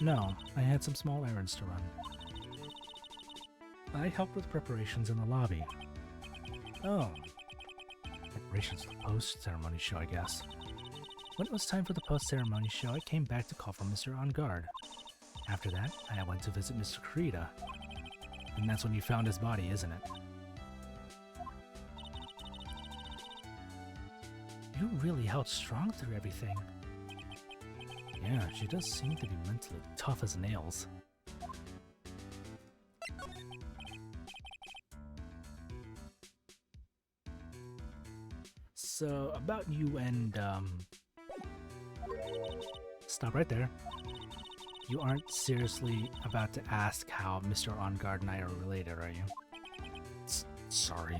No, I had some small errands to run. I helped with preparations in the lobby. Oh. Preparations for the post-ceremony show, I guess. When it was time for the post-ceremony show, I came back to call for Mr. On Guard. After that, I went to visit Mr. Kurita. And that's when you found his body, isn't it? You really held strong through everything. Yeah, she does seem to be mentally tough as nails. So, about you and, Stop right there. You aren't seriously about to ask how Mr. On Guard and I are related, are you? Sorry.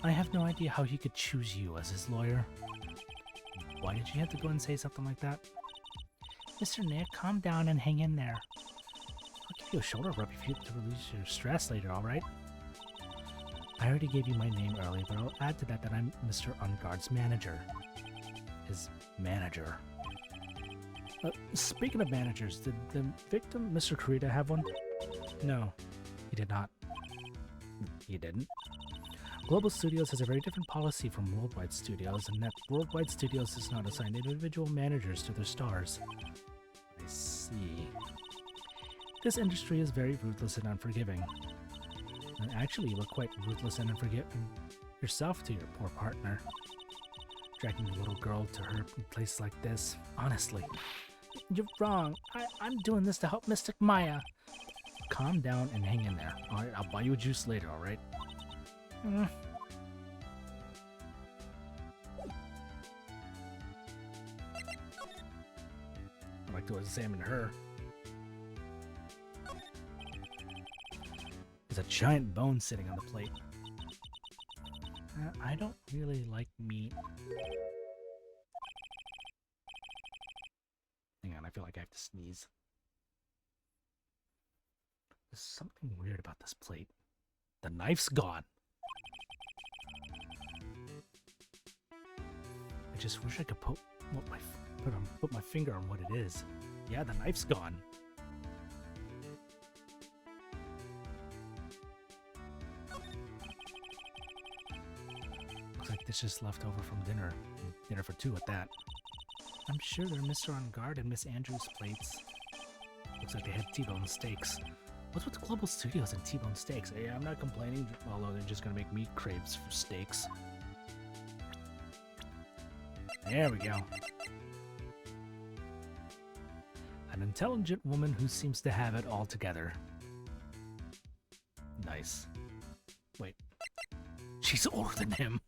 I have no idea how he could choose you as his lawyer. Why did you have to go and say something like that? Mr. Nick, calm down and hang in there. I'll give you a shoulder rub if you have to release your stress later, alright? I already gave you my name earlier, but I'll add to that I'm Mr. On Guard's manager. His manager. Speaking of managers, did the victim, Mr. Kurita, have one? No, he did not. He didn't? Global Studios has a very different policy from Worldwide Studios, in that Worldwide Studios does not assign individual managers to their stars. I see. This industry is very ruthless and unforgiving. And actually, you look quite ruthless and unforgiving yourself to your poor partner. Dragging a little girl to her in places like this, honestly. You're wrong. I'm doing this to help Mystic Maya. Calm down and hang in there. Alright, I'll buy you a juice later, alright? I like to examine her. There's a giant bone sitting on the plate. I don't really like meat. Hang on, I feel like I have to sneeze. There's something weird about this plate. The knife's gone. I just wish I could put my finger on what it is. Yeah, the knife's gone. Looks like this just left over from dinner. Dinner for two at that. I'm sure they're Mr. On Guard and Miss Andrews' plates. Looks like they had T-bone steaks. What's with the Global Studios and T-bone steaks? Yeah, I'm not complaining, although they're just gonna make me craves for steaks. There we go. An intelligent woman who seems to have it all together. Nice. Wait. She's older than him.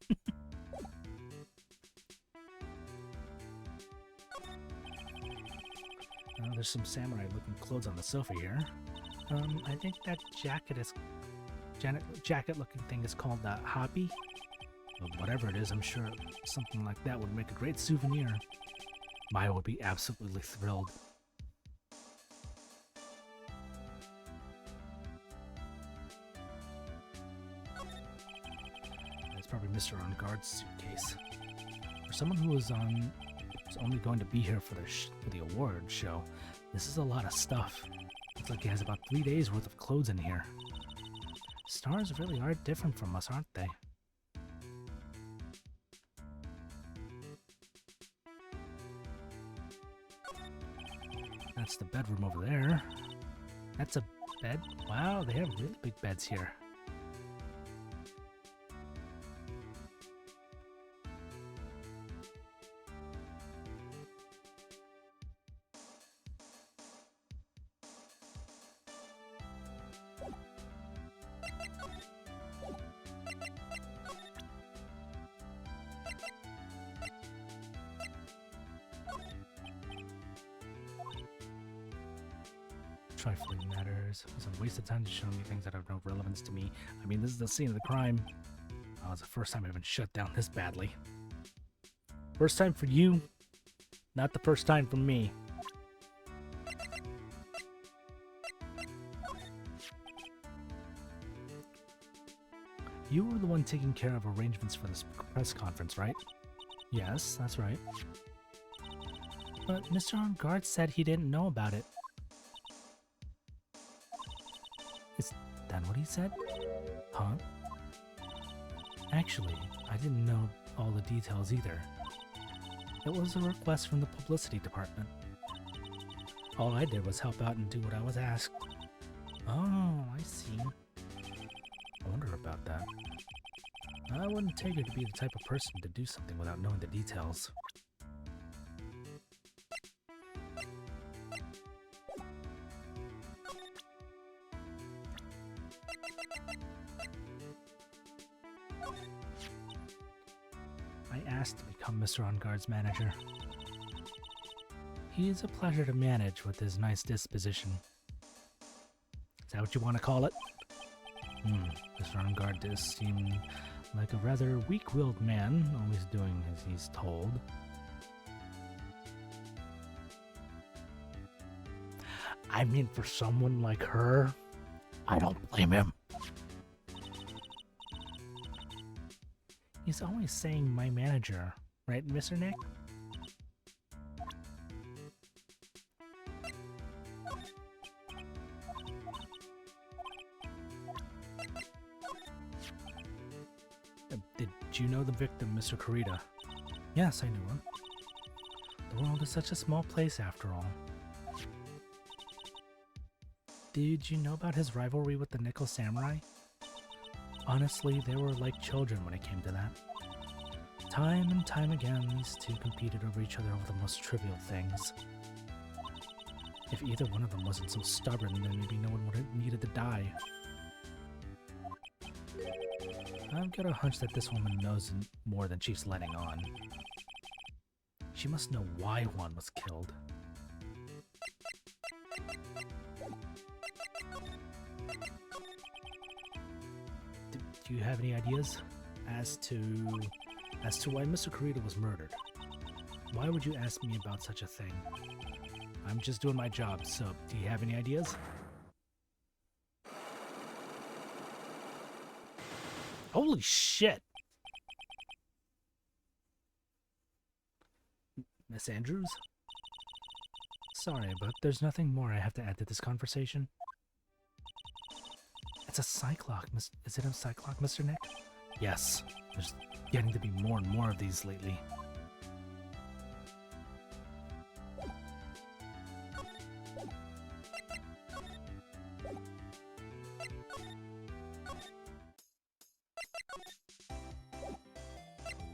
There's some samurai-looking clothes on the sofa here. I think that jacket-looking thing is called the hobby. Well, whatever it is, I'm sure something like that would make a great souvenir. Maya would be absolutely thrilled. That's probably Mr. On Guard's suitcase. For someone who was only going to be here for the award show, this is a lot of stuff. Looks like he has about 3 days worth of clothes in here. Stars really are different from us, aren't they? That's the bedroom over there. That's a bed? Wow, they have really big beds here. Trifling matters. It's a waste of time to show me things that have no relevance to me. I mean, this is the scene of the crime. Oh, it's the first time I've been shut down this badly. First time for you, not the first time for me. You were the one taking care of arrangements for this press conference, right? Yes, that's right. But Mr. On Guard said he didn't know about it. Is that what he said? Huh? Actually, I didn't know all the details either. It was a request from the publicity department. All I did was help out and do what I was asked. Oh, I see. I wonder about that. I wouldn't take her to be the type of person to do something without knowing the details. I asked to become Mr. On Guard's manager. He is a pleasure to manage with his nice disposition. Is that what you want to call it? Mr. On Guard does seem like a rather weak-willed man, always doing as he's told. I mean, for someone like her, I don't blame him. He's always saying my manager, right, Mr. Nick? Did you know the victim, Mr. Kurita? Yes, I knew him. The world is such a small place after all. Did you know about his rivalry with the Nickel Samurai? Honestly, they were like children when it came to that. Time and time again, these two competed over each other over the most trivial things. If either one of them wasn't so stubborn, then maybe no one would have needed to die. I've got a hunch that this woman knows more than she's letting on. She must know why Juan was killed. Do you have any ideas as to why Mr. Kurita was murdered? Why would you ask me about such a thing? I'm just doing my job, so do you have any ideas? Holy shit! Miss Andrews? Sorry, but there's nothing more I have to add to this conversation. It's a Cyclock. Is it a Cyclock, Mr. Nick? Yes. There's getting to be more and more of these lately.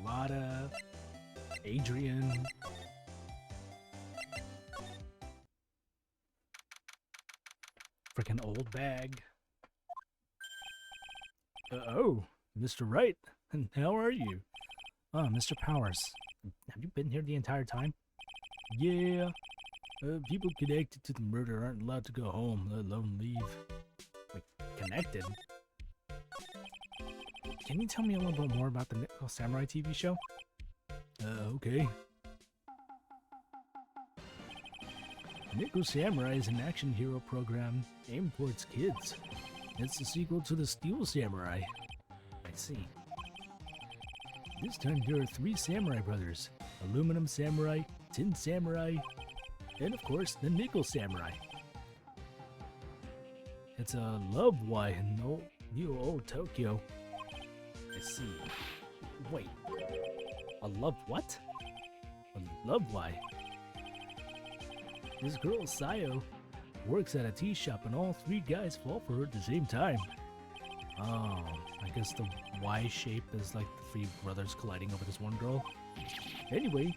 Lotta, Adrian. Frickin' old bag. Oh, Mr. Wright, how are you? Oh, Mr. Powers, have you been here the entire time? Yeah, people connected to the murder aren't allowed to go home, let alone leave. Wait, connected? Can you tell me a little bit more about the Nickel Samurai TV show? Okay. Nickel Samurai is an action hero program aimed towards kids. It's the sequel to the Steel Samurai. I see. This time there are 3 samurai brothers. Aluminum Samurai, Tin Samurai, and of course the Nickel Samurai. It's a love why in new old Tokyo. I see. Wait. A love what? A love why? This girl, Sayo, works at a tea shop and all 3 guys fall for her at the same time. Oh, I guess the Y shape is like the 3 brothers colliding over this one girl. Anyway,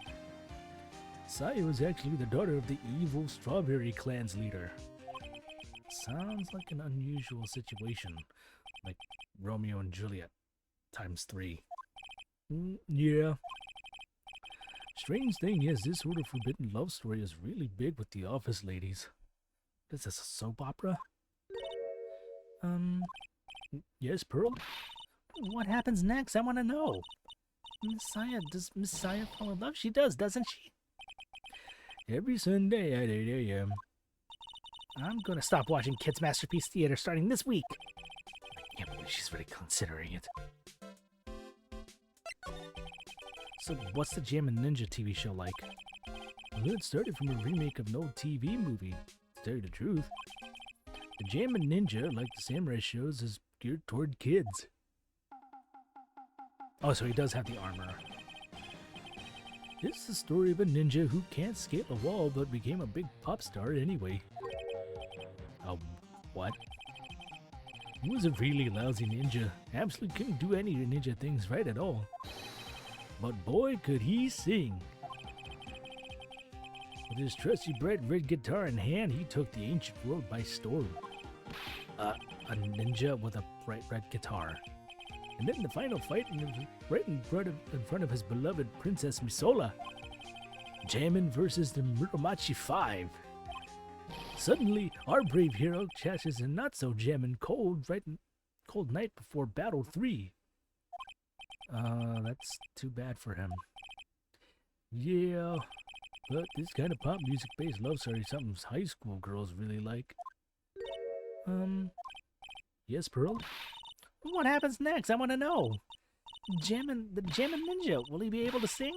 Sayo is actually the daughter of the evil Strawberry Clan's leader. Sounds like an unusual situation, like Romeo and Juliet times 3. Yeah. Strange thing is, this sort of forbidden love story is really big with the office ladies. Is this a soap opera? Yes, Pearl? What happens next? I want to know. Does Messiah fall in love? She does, doesn't she? Every Sunday at 8 a.m. I'm gonna stop watching Kids Masterpiece Theater starting this week. I can't believe she's really considering it. So what's the Jam and Ninja TV show like? Well, it started from a remake of an old TV movie, to tell you the truth. The Jammin' Ninja, like the samurai shows, is geared toward kids. Oh, so he does have the armor. It's the story of a ninja who can't scale a wall but became a big pop star anyway. What? He was a really lousy ninja. Absolutely couldn't do any ninja things right at all. But boy, could he sing! With his trusty bright red guitar in hand, he took the ancient world by storm. A ninja with a bright red guitar. And then the final fight right in front of his beloved Princess Misola. Jammin' versus the Muromachi 5. Suddenly, our brave hero catches a not-so-jammin' cold night before Battle 3. That's too bad for him. Yeah, but this kind of pop music-based love story is something high school girls really like. Yes, Pearl? What happens next? I want to know. The Jammin' Ninja, will he be able to sing?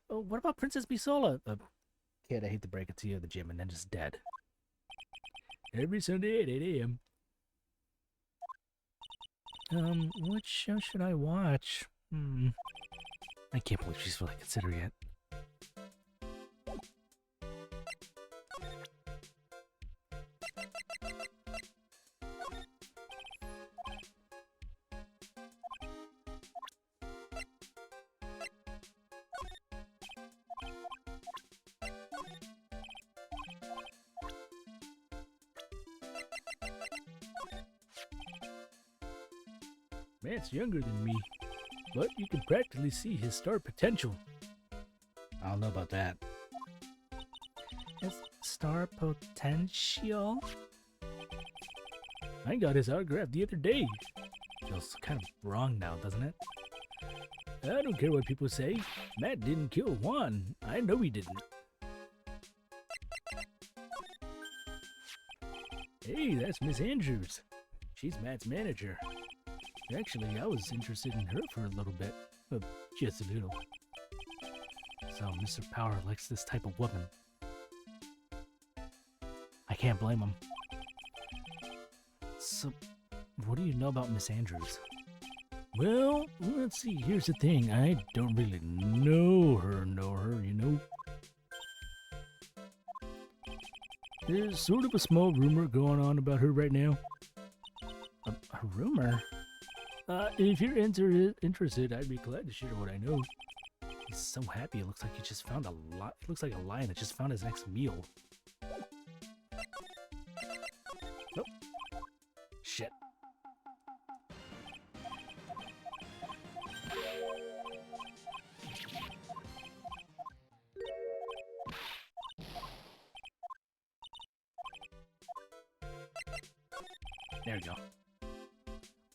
What about Princess Bisola? Kid, I hate to break it to you, the Jammin' Ninja's dead. Every Sunday at 8 a.m. What show should I watch? I can't believe she's really considering it. Matt's younger than me, but you can practically see his star potential. I don't know about that. His star potential? I got his autograph the other day. Feels kind of wrong now, doesn't it? I don't care what people say. Matt didn't kill Juan. I know he didn't. Hey, that's Miss Andrews. She's Matt's manager. Actually, I was interested in her for a little bit. Just a little. So, Mr. Power likes this type of woman. I can't blame him. So, what do you know about Miss Andrews? Well, let's see. Here's the thing. I don't really know her, you know? There's sort of a small rumor going on about her right now. A rumor? If you're interested, I'd be glad to share what I know. He's so happy. It looks like he just found it looks like a lion that just found his next meal. Oh. Shit. There we go.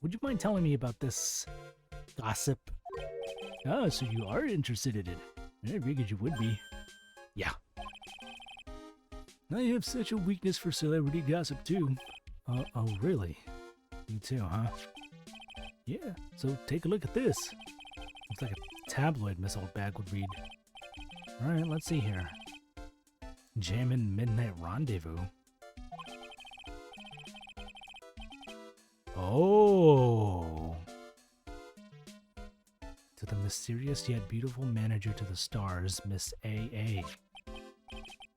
Would you mind telling me about this gossip? Ah, so you are interested in it. I figured you would be. Yeah. I have such a weakness for celebrity gossip too. Oh really? You too, huh? Yeah, so take a look at this. Looks like a tabloid Miss Oldbag would read. Alright, let's see here. Jammin' Midnight Rendezvous. Oh! To the mysterious yet beautiful manager to the stars, Miss A.A.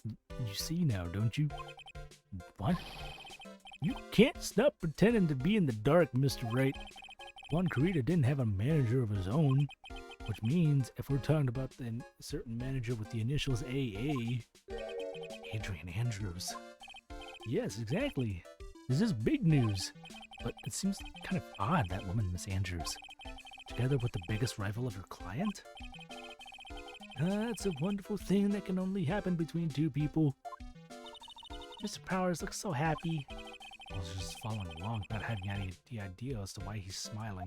You see now, don't you? What? You can't stop pretending to be in the dark, Mr. Right. Juan Carita didn't have a manager of his own, which means if we're talking about a certain manager with the initials AA... Adrian Andrews. Yes, exactly. This is big news. But it seems kind of odd, that woman, Miss Andrews. Together with the biggest rival of her client? It's a wonderful thing that can only happen between two people. Mr. Powers looks so happy. I was just following along, not having any idea as to why he's smiling.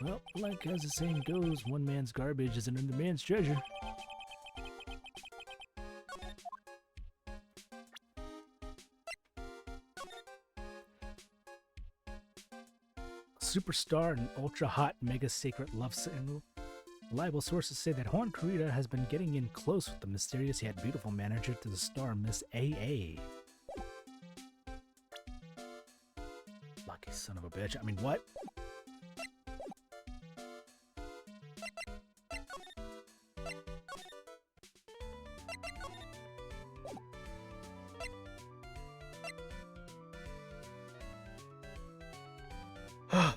Well, like as the saying goes, one man's garbage is another man's treasure. Superstar and ultra-hot mega-sacred love single. Reliable sources say that Juan Carita has been getting in close with the mysterious yet beautiful manager to the star, Miss A.A. son of a bitch. I mean, what?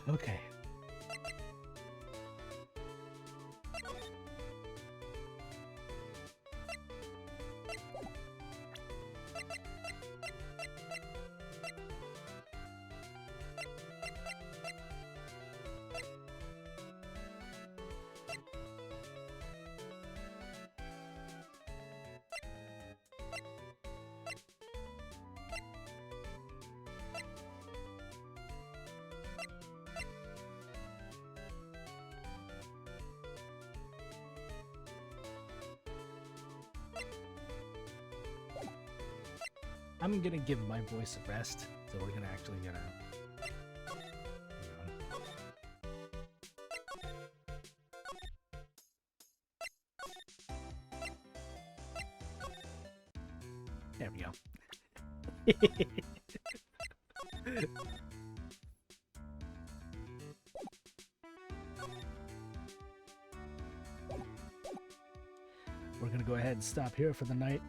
Okay. I'm gonna give my voice a rest, so we're gonna actually there we go. We're gonna go ahead and stop here for the night.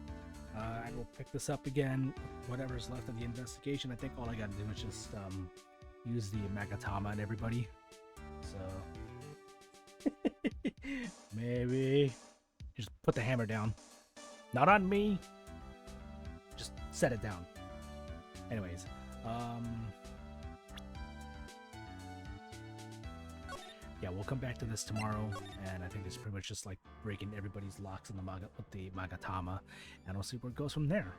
And we'll pick this up again. Whatever's left of the investigation. I think all I gotta do is just use the Magatama on everybody. So maybe just put the hammer down. Not on me. Just set it down. Anyways, yeah, we'll come back to this tomorrow, and I think it's pretty much just like breaking everybody's locks in the with the Magatama, and we'll see where it goes from there.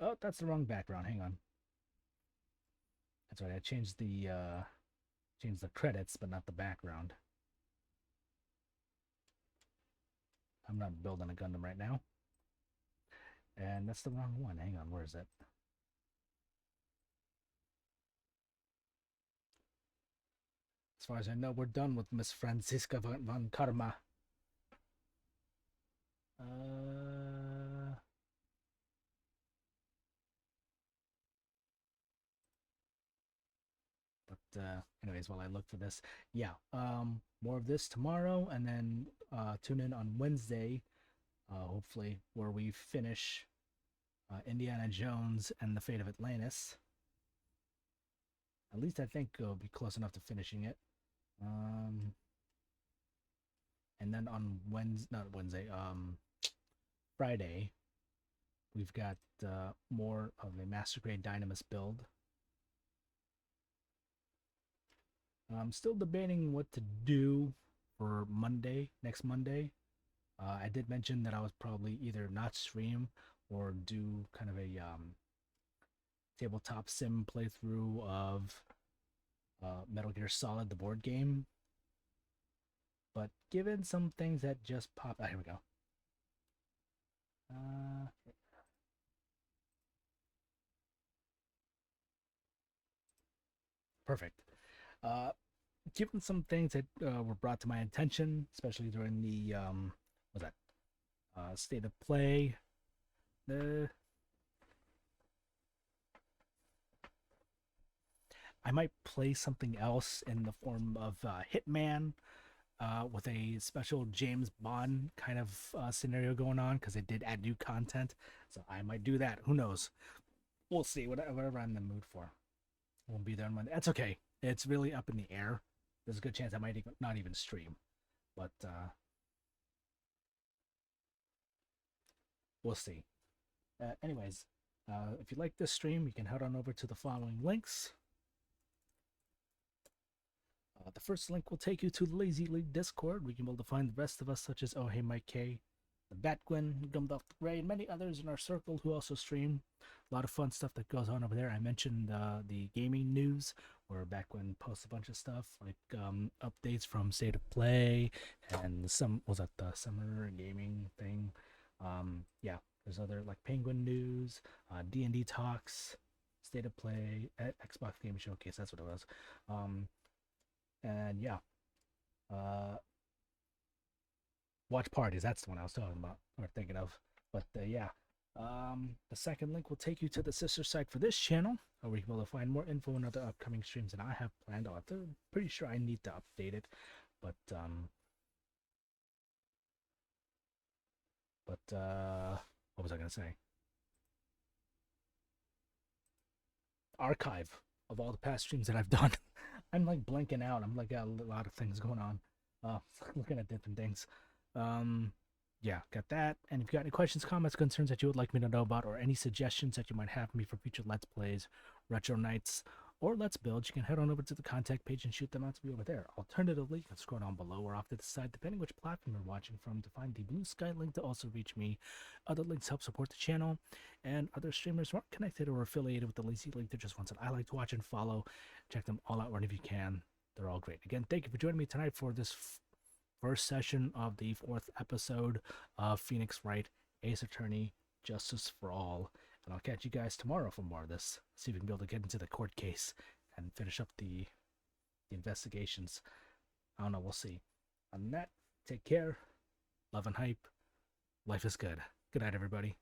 Oh, that's the wrong background. Hang on. That's right. I changed the credits, but not the background. I'm not building a Gundam right now. And that's the wrong one. Hang on, where is it? As far as I know, we're done with Miss Franziska von Karma. Anyways, while I look for this, yeah, more of this tomorrow, and then tune in on Wednesday, hopefully, where we finish Indiana Jones and the Fate of Atlantis. At least I think we'll be close enough to finishing it. And then on Friday, we've got more of the Master Grade Dynamis build. I'm still debating what to do for next Monday. I did mention that I was probably either not stream or do kind of a tabletop sim playthrough of Metal Gear Solid, the board game. But given some things that just popped... here we go. Perfect. Given some things that were brought to my attention, especially during the state of play, I might play something else in the form of Hitman, with a special James Bond kind of scenario going on, because they did add new content, so I might do that. Who knows? We'll see. Whatever I'm in the mood for. Won't be there on Monday. That's okay. It's really up in the air. There's a good chance I might not even stream, but we'll see. Anyways, if you like this stream, you can head on over to the following links. The first link will take you to the Lazy League Discord, where you can be able to find the rest of us, such as Oh Hey Mike K, the Batgwin, Gummed Off the Gray, and many others in our circle who also stream. A lot of fun stuff that goes on over there. I mentioned the gaming news, where Batgwin posts a bunch of stuff like updates from State of Play and the summer gaming thing. Yeah, there's other like Penguin news, D&D talks, State of Play, Xbox Game Showcase. That's what it was. And yeah, watch parties. That's the one I was talking about or thinking of. But yeah, the second link will take you to the sister site for this channel, where you will find more info and other upcoming streams that I have planned. I'm pretty sure I need to update it, but what was I gonna say? Archive of all the past streams that I've done. I'm like blanking out. I'm like got a lot of things going on. Looking at different things. Yeah, got that. And if you got any questions, comments, concerns that you would like me to know about, or any suggestions that you might have for me for future Let's Plays, Retro Nights, or Let's Build, you can head on over to the contact page and shoot them out to me over there. Alternatively, you can scroll down below or off to the side, depending which platform you're watching from, to find the blue sky link to also reach me. Other links help support the channel, and other streamers who aren't connected or affiliated with the lazy link, they're just ones that I like to watch and follow. Check them all out whenever you can. They're all great. Again, thank you for joining me tonight for this first session of the 4th episode of Phoenix Wright, Ace Attorney, Justice for All. And I'll catch you guys tomorrow for more of this. See if we can be able to get into the court case and finish up the investigations. I don't know, we'll see. On that, take care. Love and hype. Life is good. Good night, everybody.